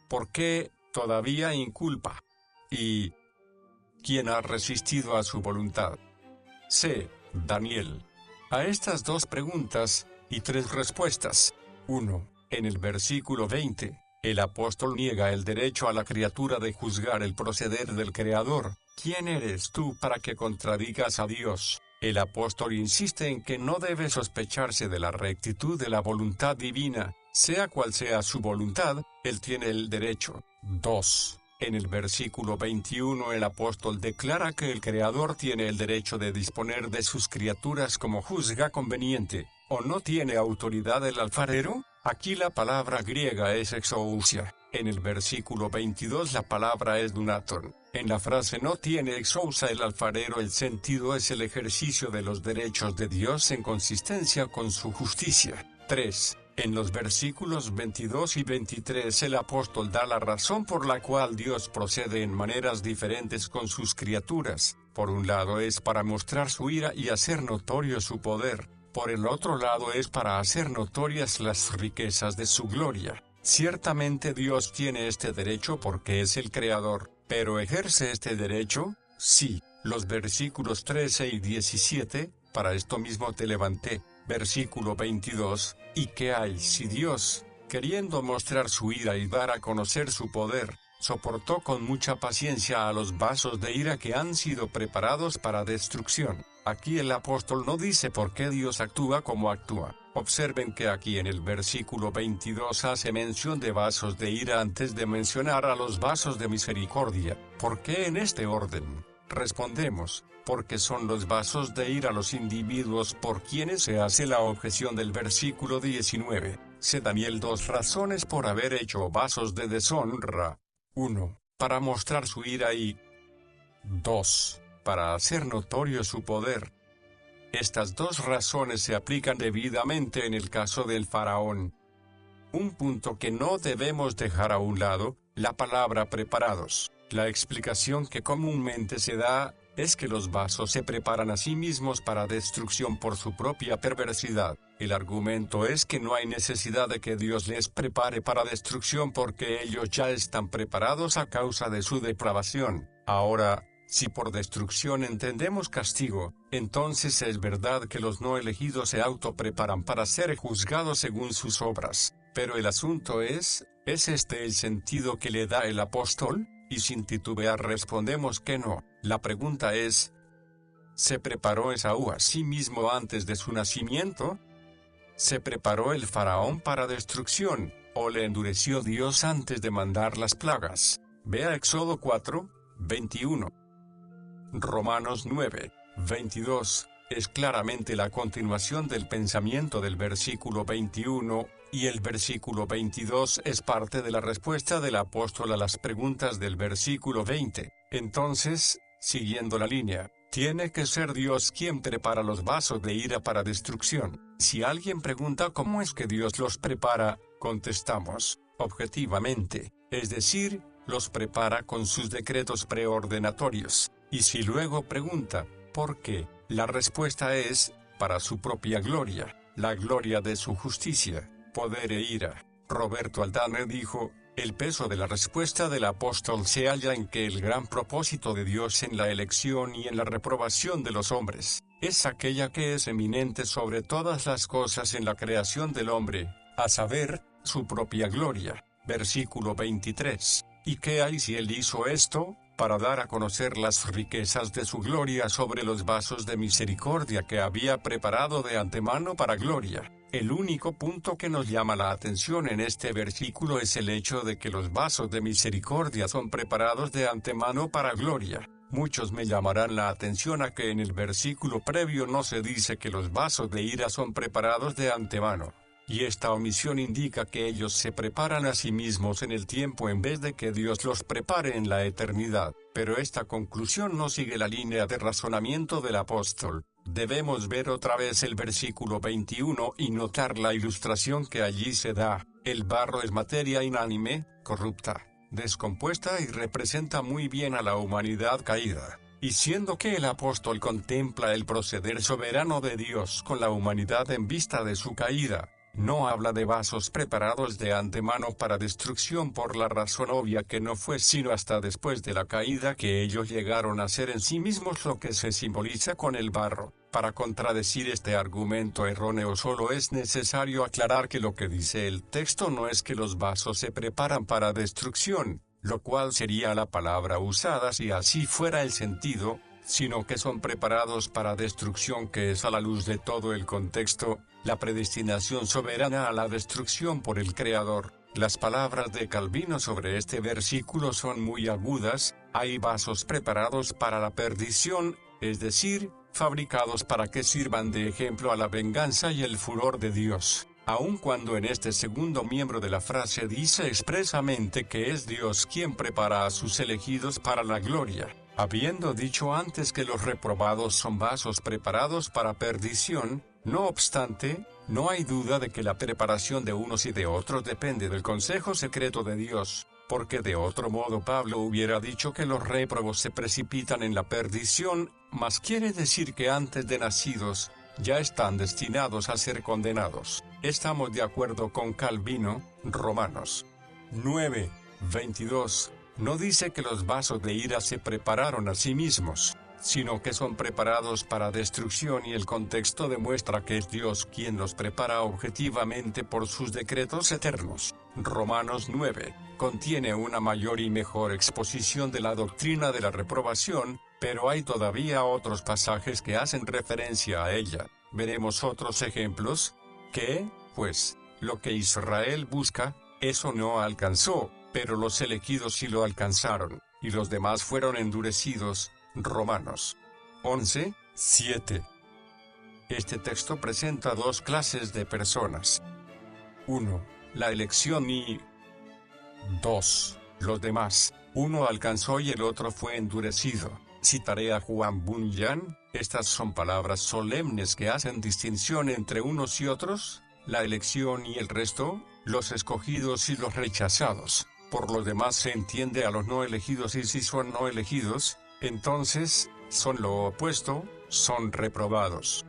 ¿Por qué todavía inculpa? Y ¿quién ha resistido a su voluntad? C. Daniel. A estas dos preguntas, y tres respuestas. 1. En el versículo 20. El apóstol niega el derecho a la criatura de juzgar el proceder del Creador. ¿Quién eres tú para que contradigas a Dios? El apóstol insiste en que no debe sospecharse de la rectitud de la voluntad divina. Sea cual sea su voluntad, él tiene el derecho. 2. En el versículo 21 el apóstol declara que el Creador tiene el derecho de disponer de sus criaturas como juzga conveniente. ¿O no tiene autoridad el alfarero? Aquí la palabra griega es exousia. En el versículo 22 la palabra es dunaton. En la frase no tiene exousa el alfarero, el sentido es el ejercicio de los derechos de Dios en consistencia con su justicia. 3. En los versículos 22 y 23 el apóstol da la razón por la cual Dios procede en maneras diferentes con sus criaturas. Por un lado es para mostrar su ira y hacer notorio su poder. Por el otro lado es para hacer notorias las riquezas de su gloria. Ciertamente Dios tiene este derecho porque es el Creador, pero ¿ejerce este derecho? Sí. Los versículos 13 y 17, para esto mismo te levanté. Versículo 22, ¿y qué hay si Dios, queriendo mostrar su ira y dar a conocer su poder, soportó con mucha paciencia a los vasos de ira que han sido preparados para destrucción? Aquí el apóstol no dice por qué Dios actúa como actúa. Observen que aquí en el versículo 22 hace mención de vasos de ira antes de mencionar a los vasos de misericordia. ¿Por qué en este orden? Respondemos, porque son los vasos de ira los individuos por quienes se hace la objeción del versículo 19. Se Daniel 2 razones por haber hecho vasos de deshonra. 1. Para mostrar su ira y 2. Para hacer notorio su poder. Estas dos razones se aplican debidamente en el caso del faraón. Un punto que no debemos dejar a un lado, la palabra preparados. La explicación que comúnmente se da, es que los vasos se preparan a sí mismos para destrucción por su propia perversidad. El argumento es que no hay necesidad de que Dios les prepare para destrucción porque ellos ya están preparados a causa de su depravación. Ahora, si por destrucción entendemos castigo, entonces es verdad que los no elegidos se autopreparan para ser juzgados según sus obras. Pero el asunto ¿es este el sentido que le da el apóstol? Y sin titubear respondemos que no. La pregunta es, ¿se preparó Esaú a sí mismo antes de su nacimiento? ¿Se preparó el faraón para destrucción, o le endureció Dios antes de mandar las plagas? Vea Éxodo 4, 21. Romanos 9, 22, es claramente la continuación del pensamiento del versículo 21, y el versículo 22 es parte de la respuesta del apóstol a las preguntas del versículo 20. Entonces, siguiendo la línea, tiene que ser Dios quien prepara los vasos de ira para destrucción. Si alguien pregunta cómo es que Dios los prepara, contestamos, objetivamente, es decir, los prepara con sus decretos preordenatorios. Y si luego pregunta, ¿por qué? La respuesta es, para su propia gloria, la gloria de su justicia, poder e ira. Roberto Aldane dijo, el peso de la respuesta del apóstol se halla en que el gran propósito de Dios en la elección y en la reprobación de los hombres, es aquella que es eminente sobre todas las cosas en la creación del hombre, a saber, su propia gloria. Versículo 23. ¿Y qué hay si él hizo esto? Para dar a conocer las riquezas de su gloria sobre los vasos de misericordia que había preparado de antemano para gloria. El único punto que nos llama la atención en este versículo es el hecho de que los vasos de misericordia son preparados de antemano para gloria. Muchos me llamarán la atención a que en el versículo previo no se dice que los vasos de ira son preparados de antemano. Y esta omisión indica que ellos se preparan a sí mismos en el tiempo en vez de que Dios los prepare en la eternidad. Pero esta conclusión no sigue la línea de razonamiento del apóstol. Debemos ver otra vez el versículo 21 y notar la ilustración que allí se da. El barro es materia inánime, corrupta, descompuesta y representa muy bien a la humanidad caída. Y siendo que el apóstol contempla el proceder soberano de Dios con la humanidad en vista de su caída, no habla de vasos preparados de antemano para destrucción por la razón obvia que no fue sino hasta después de la caída que ellos llegaron a ser en sí mismos lo que se simboliza con el barro. Para contradecir este argumento erróneo solo es necesario aclarar que lo que dice el texto no es que los vasos se preparan para destrucción, lo cual sería la palabra usada si así fuera el sentido, sino que son preparados para destrucción, que es a la luz de todo el contexto, la predestinación soberana a la destrucción por el Creador. Las palabras de Calvino sobre este versículo son muy agudas. Hay vasos preparados para la perdición, es decir, fabricados para que sirvan de ejemplo a la venganza y el furor de Dios, aun cuando en este segundo miembro de la frase dice expresamente que es Dios quien prepara a sus elegidos para la gloria. Habiendo dicho antes que los reprobados son vasos preparados para perdición, no obstante, no hay duda de que la preparación de unos y de otros depende del consejo secreto de Dios, porque de otro modo Pablo hubiera dicho que los réprobos se precipitan en la perdición, mas quiere decir que antes de nacidos, ya están destinados a ser condenados. Estamos de acuerdo con Calvino. Romanos 9, 22. No dice que los vasos de ira se prepararon a sí mismos, sino que son preparados para destrucción, y el contexto demuestra que es Dios quien los prepara objetivamente por sus decretos eternos. Romanos 9 contiene una mayor y mejor exposición de la doctrina de la reprobación, pero hay todavía otros pasajes que hacen referencia a ella. Veremos otros ejemplos. Que, pues, lo que Israel busca, eso no alcanzó, pero los elegidos sí lo alcanzaron, y los demás fueron endurecidos. Romanos 11, 7. Este texto presenta dos clases de personas. 1. La elección y 2. Los demás. Uno alcanzó y el otro fue endurecido. Citaré a Juan Bunyan. Estas son palabras solemnes que hacen distinción entre unos y otros. la elección y el resto, los escogidos y los rechazados. Por lo demás se entiende a los no elegidos, y si son no elegidos, entonces, son lo opuesto, son reprobados.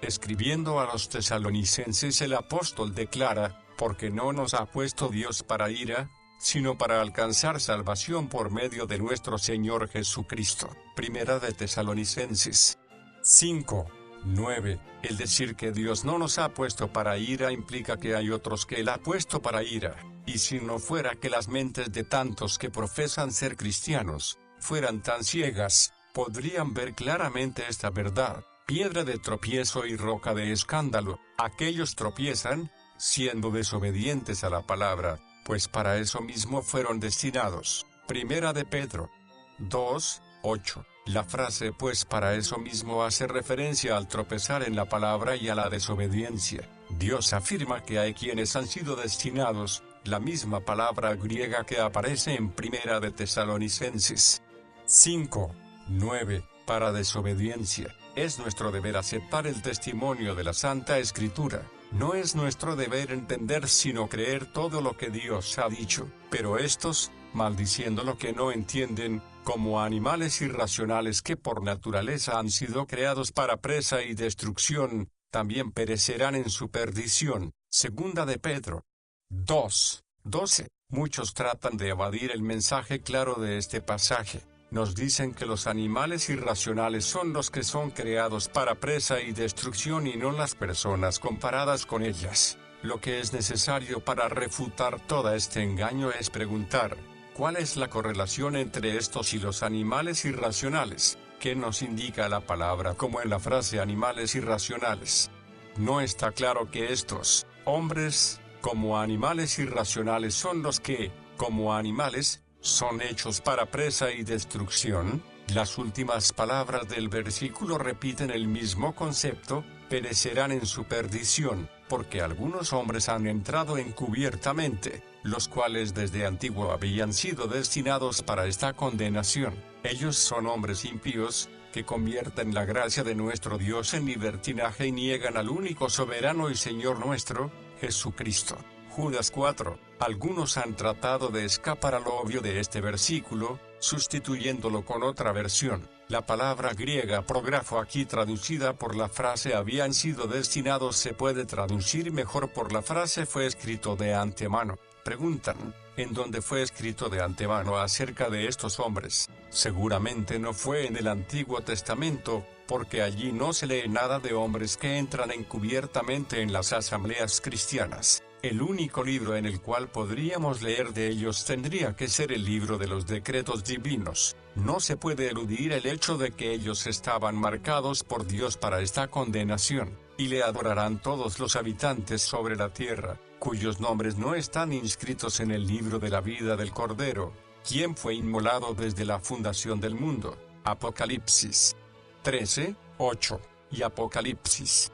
Escribiendo a los tesalonicenses, el apóstol declara: porque no nos ha puesto Dios para ira, sino para alcanzar salvación por medio de nuestro Señor Jesucristo. Primera de Tesalonicenses 5:9. El decir que Dios no nos ha puesto para ira implica que hay otros que Él ha puesto para ira, y si no fuera que las mentes de tantos que profesan ser cristianos fueran tan ciegas, podrían ver claramente esta verdad. Piedra de tropiezo y roca de escándalo, aquellos tropiezan, siendo desobedientes a la palabra, pues para eso mismo fueron destinados. Primera de Pedro 2:8. La frase "pues para eso mismo" hace referencia al tropezar en la palabra y a la desobediencia. Dios afirma que hay quienes han sido destinados, la misma palabra griega que aparece en Primera de Tesalonicenses 5:9, para desobediencia. Es nuestro deber aceptar el testimonio de la Santa Escritura. No es nuestro deber entender sino creer todo lo que Dios ha dicho. Pero estos, maldiciendo lo que no entienden, como animales irracionales que por naturaleza han sido creados para presa y destrucción, también perecerán en su perdición. Segunda de Pedro 2:12. Muchos tratan de evadir el mensaje claro de este pasaje. Nos dicen que los animales irracionales son los que son creados para presa y destrucción y no las personas comparadas con ellas. Lo que es necesario para refutar todo este engaño es preguntar: ¿cuál es la correlación entre estos y los animales irracionales? ¿Qué nos indica la palabra como en la frase animales irracionales? No está claro que estos hombres, como animales irracionales, son los que, como animales, son hechos para presa y destrucción. Las últimas palabras del versículo repiten el mismo concepto: perecerán en su perdición, porque algunos hombres han entrado encubiertamente, los cuales desde antiguo habían sido destinados para esta condenación. Ellos son hombres impíos, que convierten la gracia de nuestro Dios en libertinaje y niegan al único soberano y Señor nuestro, Jesucristo. Judas 4. Algunos han tratado de escapar a lo obvio de este versículo, sustituyéndolo con otra versión. La palabra griega prógrafo, aquí traducida por la frase habían sido destinados, se puede traducir mejor por la frase fue escrito de antemano. Preguntan: ¿en dónde fue escrito de antemano acerca de estos hombres? Seguramente no fue en el Antiguo Testamento, porque allí no se lee nada de hombres que entran encubiertamente en las asambleas cristianas. El único libro en el cual podríamos leer de ellos tendría que ser el libro de los decretos divinos. No se puede eludir el hecho de que ellos estaban marcados por Dios para esta condenación, y le adorarán todos los habitantes sobre la tierra, cuyos nombres no están inscritos en el libro de la vida del Cordero, quien fue inmolado desde la fundación del mundo. Apocalipsis 13:8 y Apocalipsis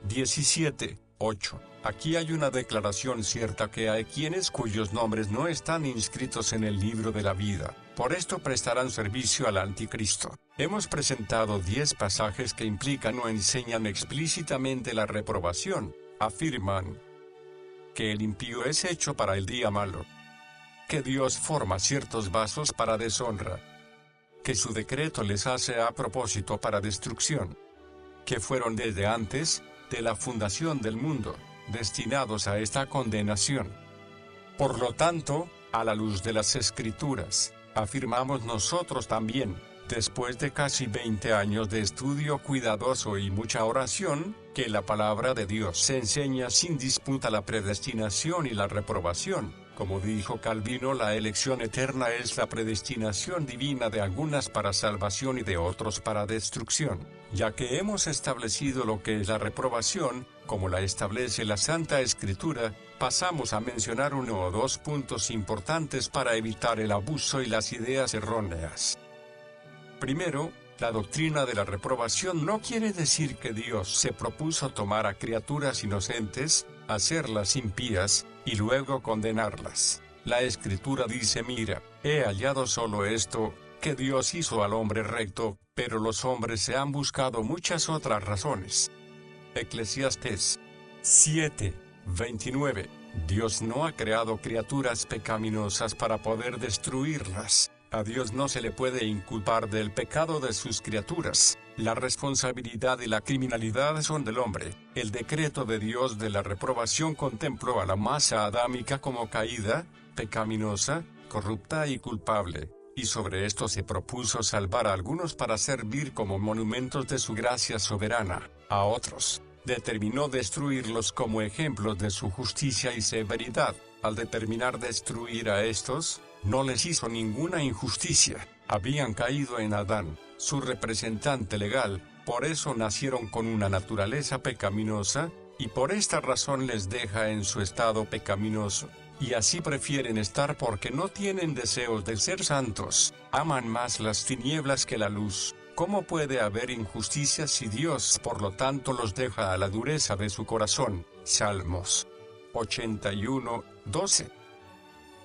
17:8. Aquí hay una declaración cierta que hay quienes cuyos nombres no están inscritos en el libro de la vida. Por esto prestarán servicio al anticristo. Hemos presentado 10 pasajes que implican o enseñan explícitamente la reprobación. Afirman que el impío es hecho para el día malo, que Dios forma ciertos vasos para deshonra, que su decreto les hace a propósito para destrucción, que fueron desde antes de la fundación del mundo destinados a esta condenación. Por lo tanto, a la luz de las Escrituras, afirmamos nosotros también, después de casi 20 años de estudio cuidadoso y mucha oración, que la palabra de Dios enseña sin disputa la predestinación y la reprobación. Como dijo Calvino, la elección eterna es la predestinación divina de algunas para salvación y de otros para destrucción. Ya que hemos establecido lo que es la reprobación, como la establece la Santa Escritura, pasamos a mencionar uno o dos puntos importantes para evitar el abuso y las ideas erróneas. Primero, la doctrina de la reprobación no quiere decir que Dios se propuso tomar a criaturas inocentes, hacerlas impías, y luego condenarlas. La Escritura dice: mira, he hallado solo esto, que Dios hizo al hombre recto, pero los hombres se han buscado muchas otras razones. Eclesiastés 7:29. Dios no ha creado criaturas pecaminosas para poder destruirlas. A Dios no se le puede inculpar del pecado de sus criaturas. La responsabilidad y la criminalidad son del hombre. El decreto de Dios de la reprobación contempló a la masa adámica como caída, pecaminosa, corrupta y culpable, y sobre esto se propuso salvar a algunos para servir como monumentos de su gracia soberana. A otros determinó destruirlos como ejemplos de su justicia y severidad. Al determinar destruir a estos, no les hizo ninguna injusticia. Habían caído en Adán, su representante legal, por eso nacieron con una naturaleza pecaminosa, y por esta razón les deja en su estado pecaminoso. Y así prefieren estar porque no tienen deseos de ser santos, aman más las tinieblas que la luz. ¿Cómo puede haber injusticia si Dios por lo tanto los deja a la dureza de su corazón? Salmos 81:12.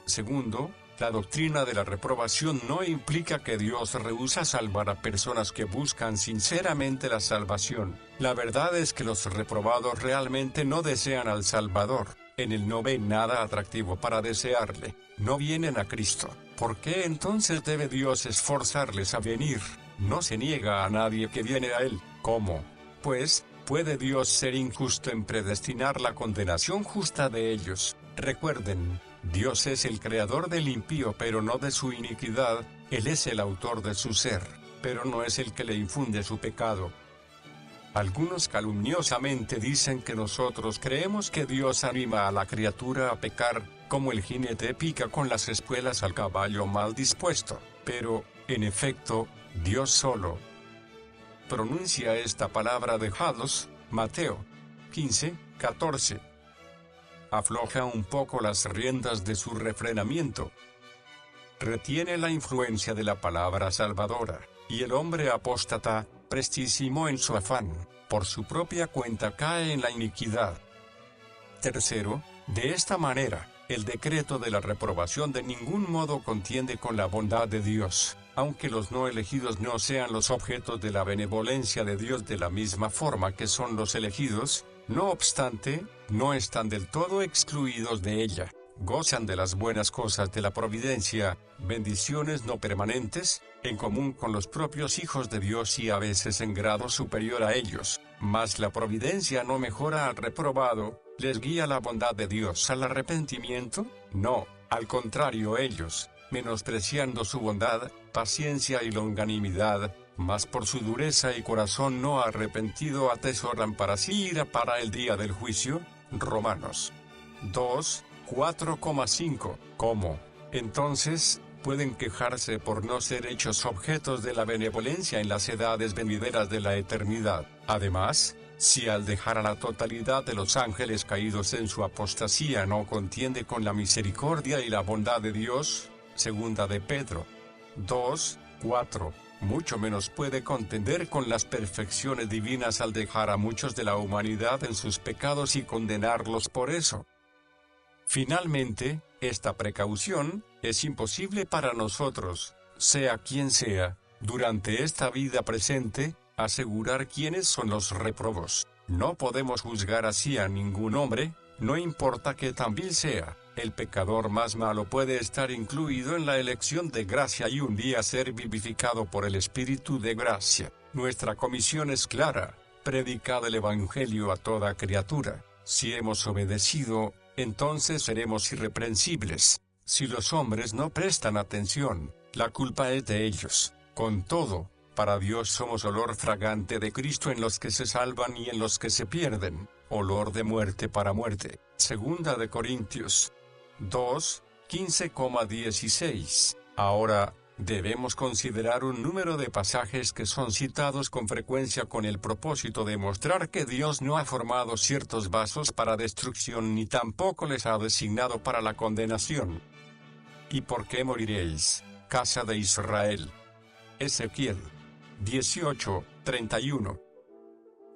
Segundo, la doctrina de la reprobación no implica que Dios rehúsa salvar a personas que buscan sinceramente la salvación. La verdad es que los reprobados realmente no desean al Salvador. En él no ven nada atractivo para desearle. No vienen a Cristo. ¿Por qué entonces debe Dios esforzarles a venir? No se niega a nadie que viene a él. ¿Cómo? Pues, ¿puede Dios ser injusto en predestinar la condenación justa de ellos? Recuerden, Dios es el creador del impío pero no de su iniquidad, Él es el autor de su ser, pero no es el que le infunde su pecado. Algunos calumniosamente dicen que nosotros creemos que Dios anima a la criatura a pecar, como el jinete pica con las espuelas al caballo mal dispuesto, pero, en efecto, Dios solo pronuncia esta palabra dejados, Mateo 15:14. Afloja un poco las riendas de su refrenamiento. Retiene la influencia de la palabra salvadora, y el hombre apóstata, prestísimo en su afán, por su propia cuenta cae en la iniquidad. Tercero, de esta manera, el decreto de la reprobación de ningún modo contiende con la bondad de Dios, aunque los no elegidos no sean los objetos de la benevolencia de Dios de la misma forma que son los elegidos, no obstante, no están del todo excluidos de ella, gozan de las buenas cosas de la providencia, bendiciones no permanentes, en común con los propios hijos de Dios y a veces en grado superior a ellos, mas la providencia no mejora al reprobado, ¿les guía la bondad de Dios al arrepentimiento? No, al contrario ellos, menospreciando su bondad, paciencia y longanimidad, mas por su dureza y corazón no arrepentido atesoran para sí ira para el día del juicio. Romanos 2:4,5. ¿Cómo, entonces, pueden quejarse por no ser hechos objetos de la benevolencia en las edades venideras de la eternidad? Además, si al dejar a la totalidad de los ángeles caídos en su apostasía no contiende con la misericordia y la bondad de Dios, segunda de Pedro 2:4, mucho menos puede contender con las perfecciones divinas al dejar a muchos de la humanidad en sus pecados y condenarlos por eso. Finalmente, esta precaución es imposible para nosotros, sea quien sea, durante esta vida presente, asegurar quiénes son los réprobos. No podemos juzgar así a ningún hombre, no importa que tan vil sea. El pecador más malo puede estar incluido en la elección de gracia y un día ser vivificado por el Espíritu de gracia. Nuestra comisión es clara: predicad el Evangelio a toda criatura. Si hemos obedecido, entonces seremos irreprensibles. Si los hombres no prestan atención, la culpa es de ellos. Con todo, para Dios somos olor fragante de Cristo en los que se salvan y en los que se pierden, olor de muerte para muerte. Segunda de Corintios 2:15,16. Ahora, debemos considerar un número de pasajes que son citados con frecuencia con el propósito de mostrar que Dios no ha formado ciertos vasos para destrucción ni tampoco les ha designado para la condenación. ¿Y por qué moriréis, casa de Israel? Ezequiel 18:31.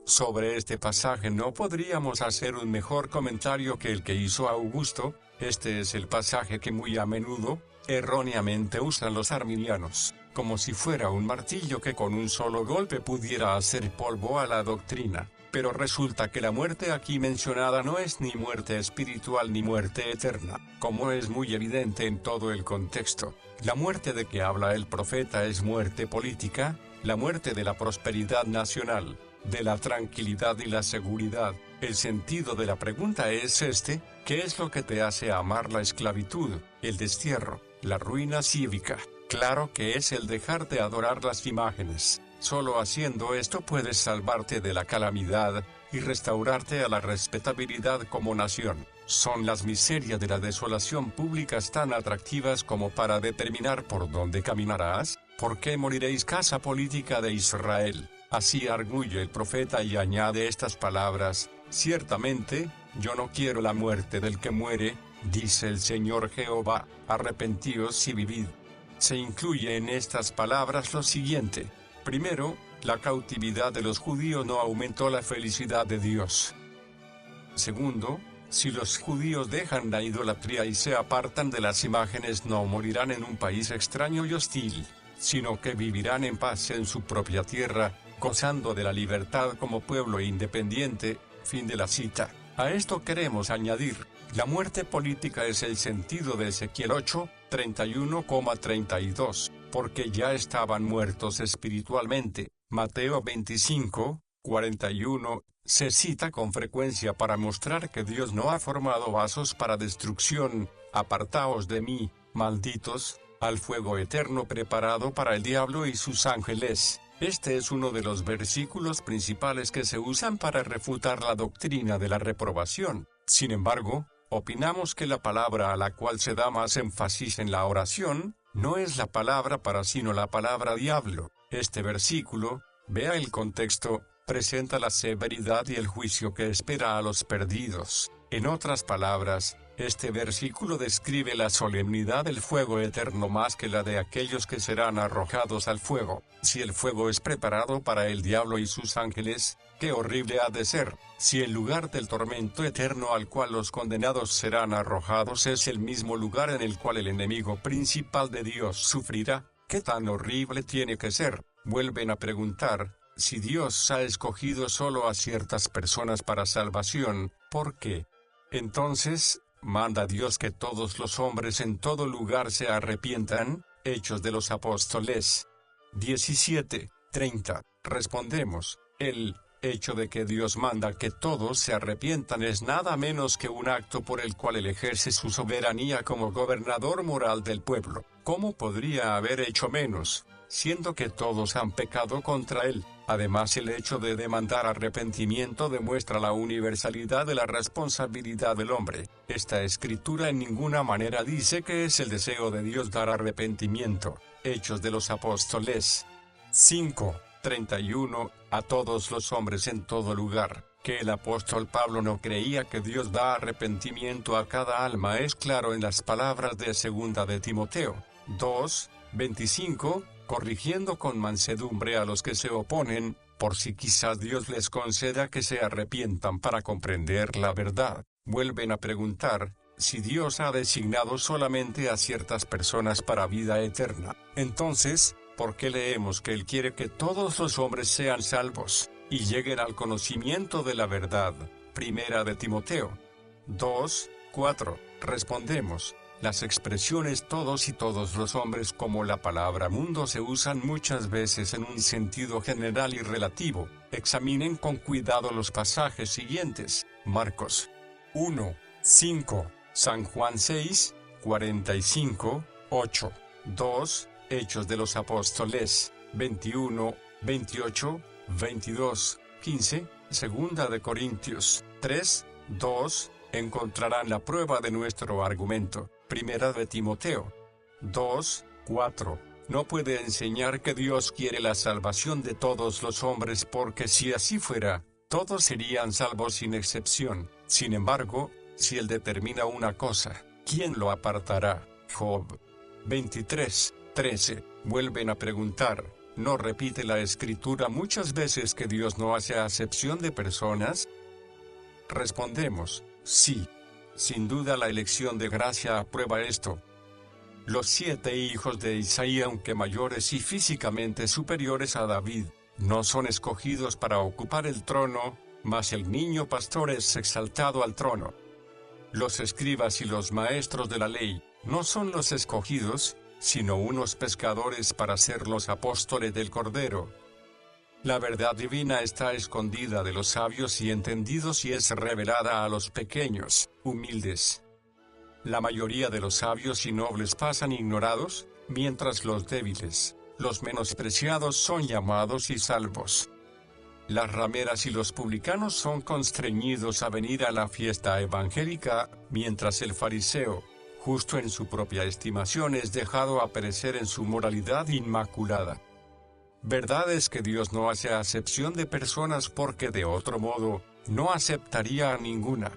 Sobre este pasaje no podríamos hacer un mejor comentario que el que hizo Augusto. Este es el pasaje que muy a menudo, erróneamente usan los arminianos. como si fuera un martillo que con un solo golpe pudiera hacer polvo a la doctrina. Pero resulta que la muerte aquí mencionada no es ni muerte espiritual ni muerte eterna, como es muy evidente en todo el contexto. La muerte de que habla el profeta es muerte política, la muerte de la prosperidad nacional, de la tranquilidad y la seguridad. El sentido de la pregunta es este: ¿qué es lo que te hace amar la esclavitud, el destierro, la ruina cívica? Claro que es el dejar de adorar las imágenes. Solo haciendo esto puedes salvarte de la calamidad y restaurarte a la respetabilidad como nación. ¿Son las miserias de la desolación públicas tan atractivas como para determinar por dónde caminarás? ¿Por qué moriréis, casa política de Israel? Así arguye el profeta y añade estas palabras: ciertamente, yo no quiero la muerte del que muere, dice el Señor Jehová, arrepentíos y vivid. Se incluye en estas palabras lo siguiente. Primero, la cautividad de los judíos no aumentó la felicidad de Dios. Segundo, si los judíos dejan la idolatría y se apartan de las imágenes, no morirán en un país extraño y hostil, sino que vivirán en paz en su propia tierra, gozando de la libertad como pueblo independiente. Fin de la cita. A esto queremos añadir: la muerte política es el sentido de Ezequiel 8, 31,32, porque ya estaban muertos espiritualmente. Mateo 25, 41, se cita con frecuencia para mostrar que Dios no ha formado vasos para destrucción. Apartaos de mí, malditos, al fuego eterno preparado para el diablo y sus ángeles. Este es uno de los versículos principales que se usan para refutar la doctrina de la reprobación. Sin embargo, opinamos que la palabra a la cual se da más énfasis en la oración no es la palabra para, sino la palabra diablo. Este versículo, vea el contexto, presenta la severidad y el juicio que espera a los perdidos. En otras palabras, este versículo describe la solemnidad del fuego eterno más que la de aquellos que serán arrojados al fuego. Si el fuego es preparado para el diablo y sus ángeles, qué horrible ha de ser. Si el lugar del tormento eterno al cual los condenados serán arrojados es el mismo lugar en el cual el enemigo principal de Dios sufrirá, ¿qué tan horrible tiene que ser? Vuelven a preguntar: si Dios ha escogido solo a ciertas personas para salvación, ¿por qué? Entonces, ¿manda Dios que todos los hombres en todo lugar se arrepientan? Hechos de los Apóstoles 17, 30. Respondemos: el hecho de que Dios manda que todos se arrepientan es nada menos que un acto por el cual Él ejerce su soberanía como gobernador moral del pueblo. ¿Cómo podría haber hecho menos, siendo que todos han pecado contra Él? Además, el hecho de demandar arrepentimiento demuestra la universalidad de la responsabilidad del hombre. Esta escritura en ninguna manera dice que es el deseo de Dios dar arrepentimiento. Hechos de los Apóstoles 5, 31, a todos los hombres en todo lugar. Que el apóstol Pablo no creía que Dios da arrepentimiento a cada alma es claro en las palabras de 2 de Timoteo 2, 25, corrigiendo con mansedumbre a los que se oponen, por si quizás Dios les conceda que se arrepientan para comprender la verdad. Vuelven a preguntar: si Dios ha designado solamente a ciertas personas para vida eterna, entonces, ¿por qué leemos que Él quiere que todos los hombres sean salvos y lleguen al conocimiento de la verdad? 1 de Timoteo 2, 4. Respondemos: las expresiones todos y todos los hombres como la palabra mundo se usan muchas veces en un sentido general y relativo. Examinen con cuidado los pasajes siguientes: Marcos 1, 5, San Juan 6, 45, 8, 2, Hechos de los Apóstoles 21, 28, 22, 15, Segunda de Corintios 3, 2, encontrarán la prueba de nuestro argumento. 1 de Timoteo 2, 4. No puede enseñar que Dios quiere la salvación de todos los hombres, porque si así fuera, todos serían salvos sin excepción. Sin embargo, si Él determina una cosa, ¿quién lo apartará? Job 23, 13. Vuelven a preguntar: ¿no repite la Escritura muchas veces que Dios no hace acepción de personas? Respondemos: sí. Sin duda la elección de gracia aprueba esto. Los 7 hijos de Isaí, aunque mayores y físicamente superiores a David, no son escogidos para ocupar el trono, mas el niño pastor es exaltado al trono. Los escribas y los maestros de la ley, no son los escogidos, sino unos pescadores para ser los apóstoles del Cordero. La verdad divina está escondida de los sabios y entendidos y es revelada a los pequeños, humildes. La mayoría de los sabios y nobles pasan ignorados, mientras los débiles, los menospreciados son llamados y salvos. Las rameras y los publicanos son constreñidos a venir a la fiesta evangélica, mientras el fariseo, justo en su propia estimación, es dejado a perecer en su moralidad inmaculada. Verdad es que Dios no hace acepción de personas porque de otro modo, no aceptaría a ninguna.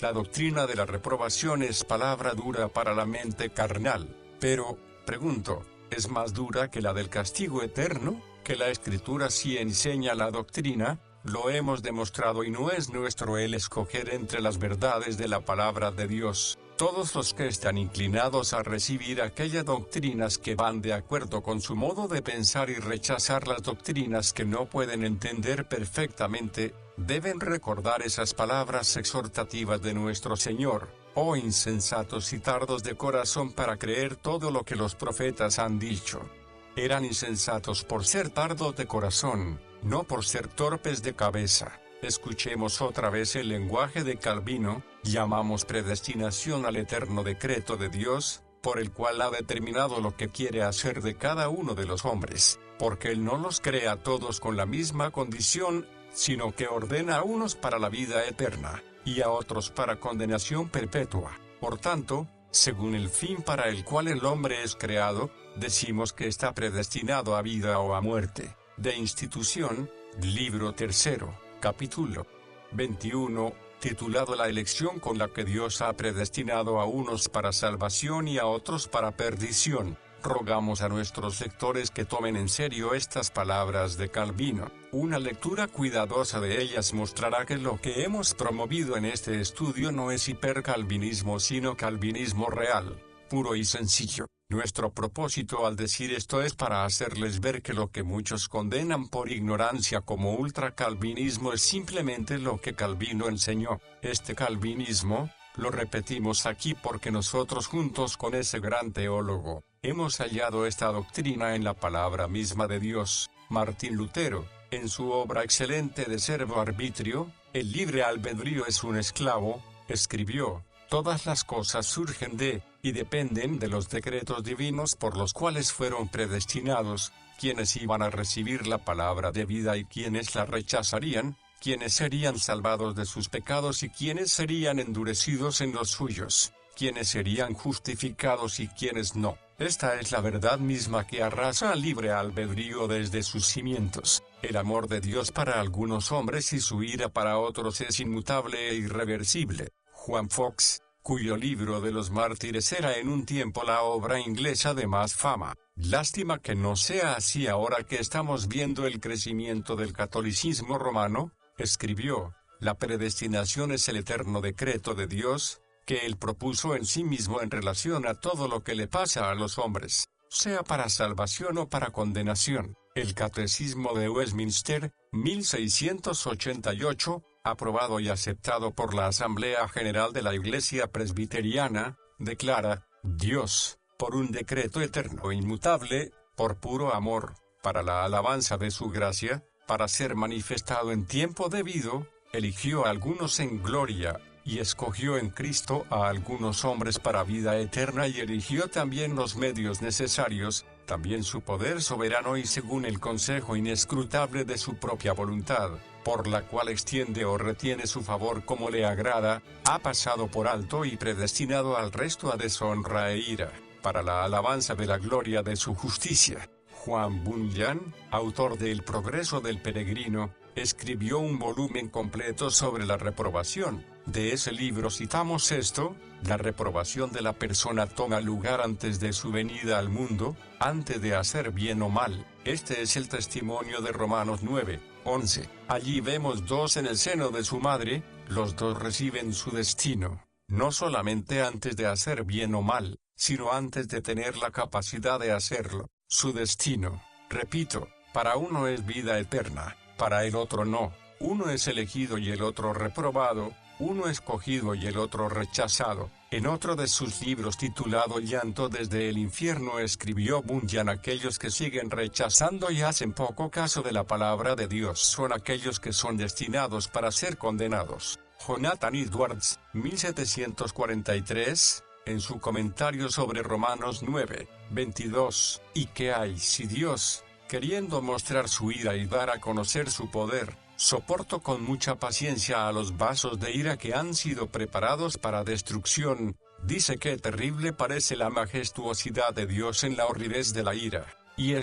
La doctrina de la reprobación es palabra dura para la mente carnal, pero, pregunto, ¿es más dura que la del castigo eterno? Que la Escritura sí enseña la doctrina, lo hemos demostrado y no es nuestro el escoger entre las verdades de la palabra de Dios. Todos los que están inclinados a recibir aquellas doctrinas que van de acuerdo con su modo de pensar y rechazar las doctrinas que no pueden entender perfectamente, deben recordar esas palabras exhortativas de nuestro Señor: oh insensatos y tardos de corazón para creer todo lo que los profetas han dicho. Eran insensatos por ser tardos de corazón, no por ser torpes de cabeza. Escuchemos otra vez el lenguaje de Calvino: llamamos predestinación al eterno decreto de Dios, por el cual ha determinado lo que quiere hacer de cada uno de los hombres, porque Él no los crea a todos con la misma condición, sino que ordena a unos para la vida eterna, y a otros para condenación perpetua. Por tanto, según el fin para el cual el hombre es creado, decimos que está predestinado a vida o a muerte. De Institución, libro 3, capítulo 21, titulado La elección con la que Dios ha predestinado a unos para salvación y a otros para perdición. Rogamos a nuestros lectores que tomen en serio estas palabras de Calvino. Una lectura cuidadosa de ellas mostrará que lo que hemos promovido en este estudio no es hipercalvinismo sino calvinismo real, puro y sencillo. Nuestro propósito al decir esto es para hacerles ver que lo que muchos condenan por ignorancia como ultracalvinismo es simplemente lo que Calvino enseñó. Este calvinismo, lo repetimos aquí porque nosotros juntos con ese gran teólogo, hemos hallado esta doctrina en la palabra misma de Dios. Martín Lutero, en su obra excelente de Servo Arbitrio, el libre albedrío es un esclavo, escribió: todas las cosas surgen de, y dependen de los decretos divinos por los cuales fueron predestinados, quienes iban a recibir la palabra de vida y quienes la rechazarían, quienes serían salvados de sus pecados y quienes serían endurecidos en los suyos, quienes serían justificados y quienes no. Esta es la verdad misma que arrasa al libre albedrío desde sus cimientos. El amor de Dios para algunos hombres y su ira para otros es inmutable e irreversible. Juan Fox, cuyo libro de los mártires era en un tiempo la obra inglesa de más fama. Lástima que no sea así ahora que estamos viendo el crecimiento del catolicismo romano, escribió: la predestinación es el eterno decreto de Dios, que Él propuso en sí mismo en relación a todo lo que le pasa a los hombres, sea para salvación o para condenación. El Catecismo de Westminster, 1688, aprobado y aceptado por la Asamblea General de la Iglesia Presbiteriana, declara: Dios, por un decreto eterno e inmutable, por puro amor, para la alabanza de su gracia, para ser manifestado en tiempo debido, eligió a algunos en gloria, y escogió en Cristo a algunos hombres para vida eterna y eligió también los medios necesarios, también su poder soberano y según el consejo inescrutable de su propia voluntad, por la cual extiende o retiene su favor como le agrada, ha pasado por alto y predestinado al resto a deshonra e ira, para la alabanza de la gloria de su justicia. Juan Bunyan, autor de El progreso del peregrino, escribió un volumen completo sobre la reprobación. De ese libro citamos esto: la reprobación de la persona toma lugar antes de su venida al mundo, antes de hacer bien o mal. Este es el testimonio de Romanos 9:11. Allí vemos dos en el seno de su madre, los dos reciben su destino, no solamente antes de hacer bien o mal, sino antes de tener la capacidad de hacerlo. Su destino, repito, para uno es vida eterna, para el otro no. Uno es elegido y el otro reprobado, uno escogido y el otro rechazado. En otro de sus libros titulado Llanto desde el infierno escribió Bunyan: aquellos que siguen rechazando y hacen poco caso de la palabra de Dios son aquellos que son destinados para ser condenados. Jonathan Edwards, 1743, en su comentario sobre Romanos 9, 22, ¿y qué hay si Dios, queriendo mostrar su ira y dar a conocer su poder, soportó con mucha paciencia a los vasos de ira que han sido preparados para destrucción? Dice que terrible parece la majestuosidad de Dios en la horridez de la ira, y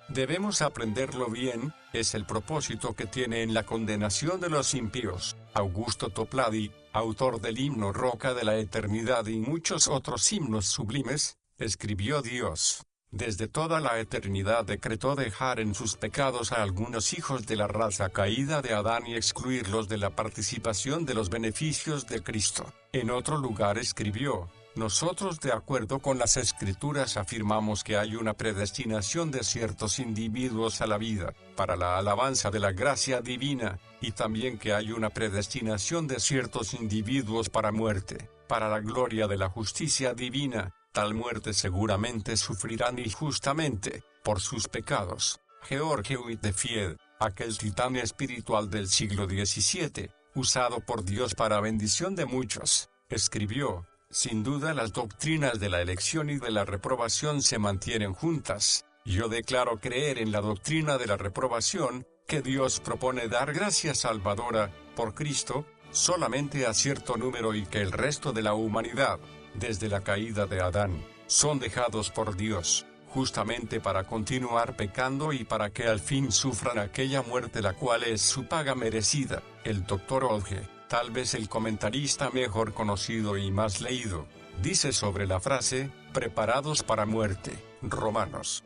debemos aprenderlo bien, es el propósito que tiene en la condenación de los impíos. Augusto Toplady, autor del himno Roca de la Eternidad y muchos otros himnos sublimes, escribió: Dios, desde toda la eternidad decretó dejar en sus pecados a algunos hijos de la raza caída de Adán y excluirlos de la participación de los beneficios de Cristo. En otro lugar escribió: nosotros, de acuerdo con las Escrituras, afirmamos que hay una predestinación de ciertos individuos a la vida, para la alabanza de la gracia divina, y también que hay una predestinación de ciertos individuos para muerte, para la gloria de la justicia divina. Tal muerte seguramente sufrirán injustamente, por sus pecados. George Whitefield, aquel titán espiritual del siglo XVII, usado por Dios para bendición de muchos, escribió: sin duda las doctrinas de la elección y de la reprobación se mantienen juntas. Yo declaro creer en la doctrina de la reprobación, que Dios propone dar gracia salvadora, por Cristo, solamente a cierto número y que el resto de la humanidad, desde la caída de Adán, son dejados por Dios, justamente para continuar pecando y para que al fin sufran aquella muerte la cual es su paga merecida. El Dr. Olge, tal vez el comentarista mejor conocido y más leído, dice sobre la frase, preparados para muerte, Romanos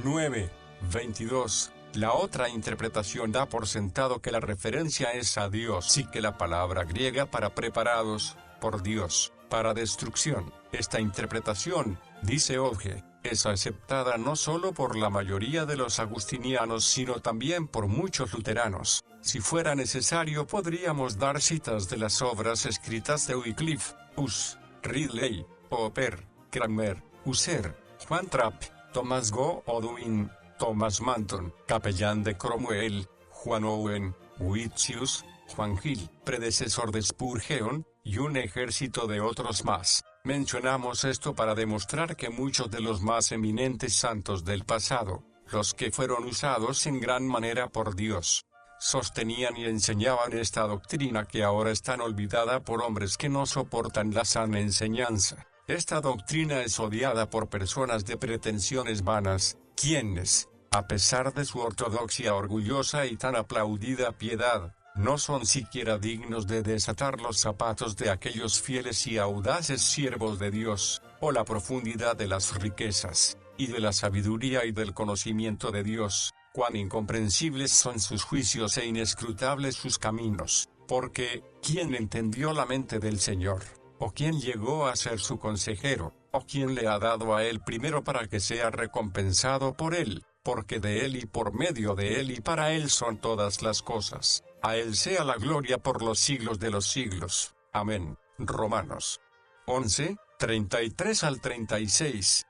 9, 22, la otra interpretación da por sentado que la referencia es a Dios y que la palabra griega para preparados, por Dios, para destrucción. Esta interpretación, dice Olge, es aceptada no solo por la mayoría de los agustinianos sino también por muchos luteranos. Si fuera necesario podríamos dar citas de las obras escritas de Wycliffe, Hus, Ridley, Popper, Cranmer, Husserl, Juan Trapp, Thomas Godwin, Thomas Manton, capellán de Cromwell, Juan Owen, Whitsius, Juan Hill, predecesor de Spurgeon, y un ejército de otros más. Mencionamos esto para demostrar que muchos de los más eminentes santos del pasado, los que fueron usados en gran manera por Dios, sostenían y enseñaban esta doctrina que ahora es tan olvidada por hombres que no soportan la sana enseñanza. Esta doctrina es odiada por personas de pretensiones vanas, quienes, a pesar de su ortodoxia orgullosa y tan aplaudida piedad, no son siquiera dignos de desatar los zapatos de aquellos fieles y audaces siervos de Dios, o la profundidad de las riquezas, y de la sabiduría y del conocimiento de Dios, cuán incomprensibles son sus juicios e inescrutables sus caminos, porque, ¿quién entendió la mente del Señor? ¿O quién llegó a ser su consejero? ¿O quién le ha dado a él primero para que sea recompensado por él? Porque de él y por medio de él y para él son todas las cosas. A él sea la gloria por los siglos de los siglos. Amén. Romanos 11, 33 al 36.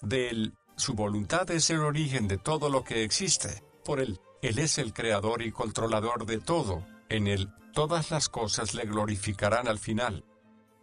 De él, su voluntad es el origen de todo lo que existe. Por él es el creador y controlador de todo. En él, todas las cosas le glorificarán al final.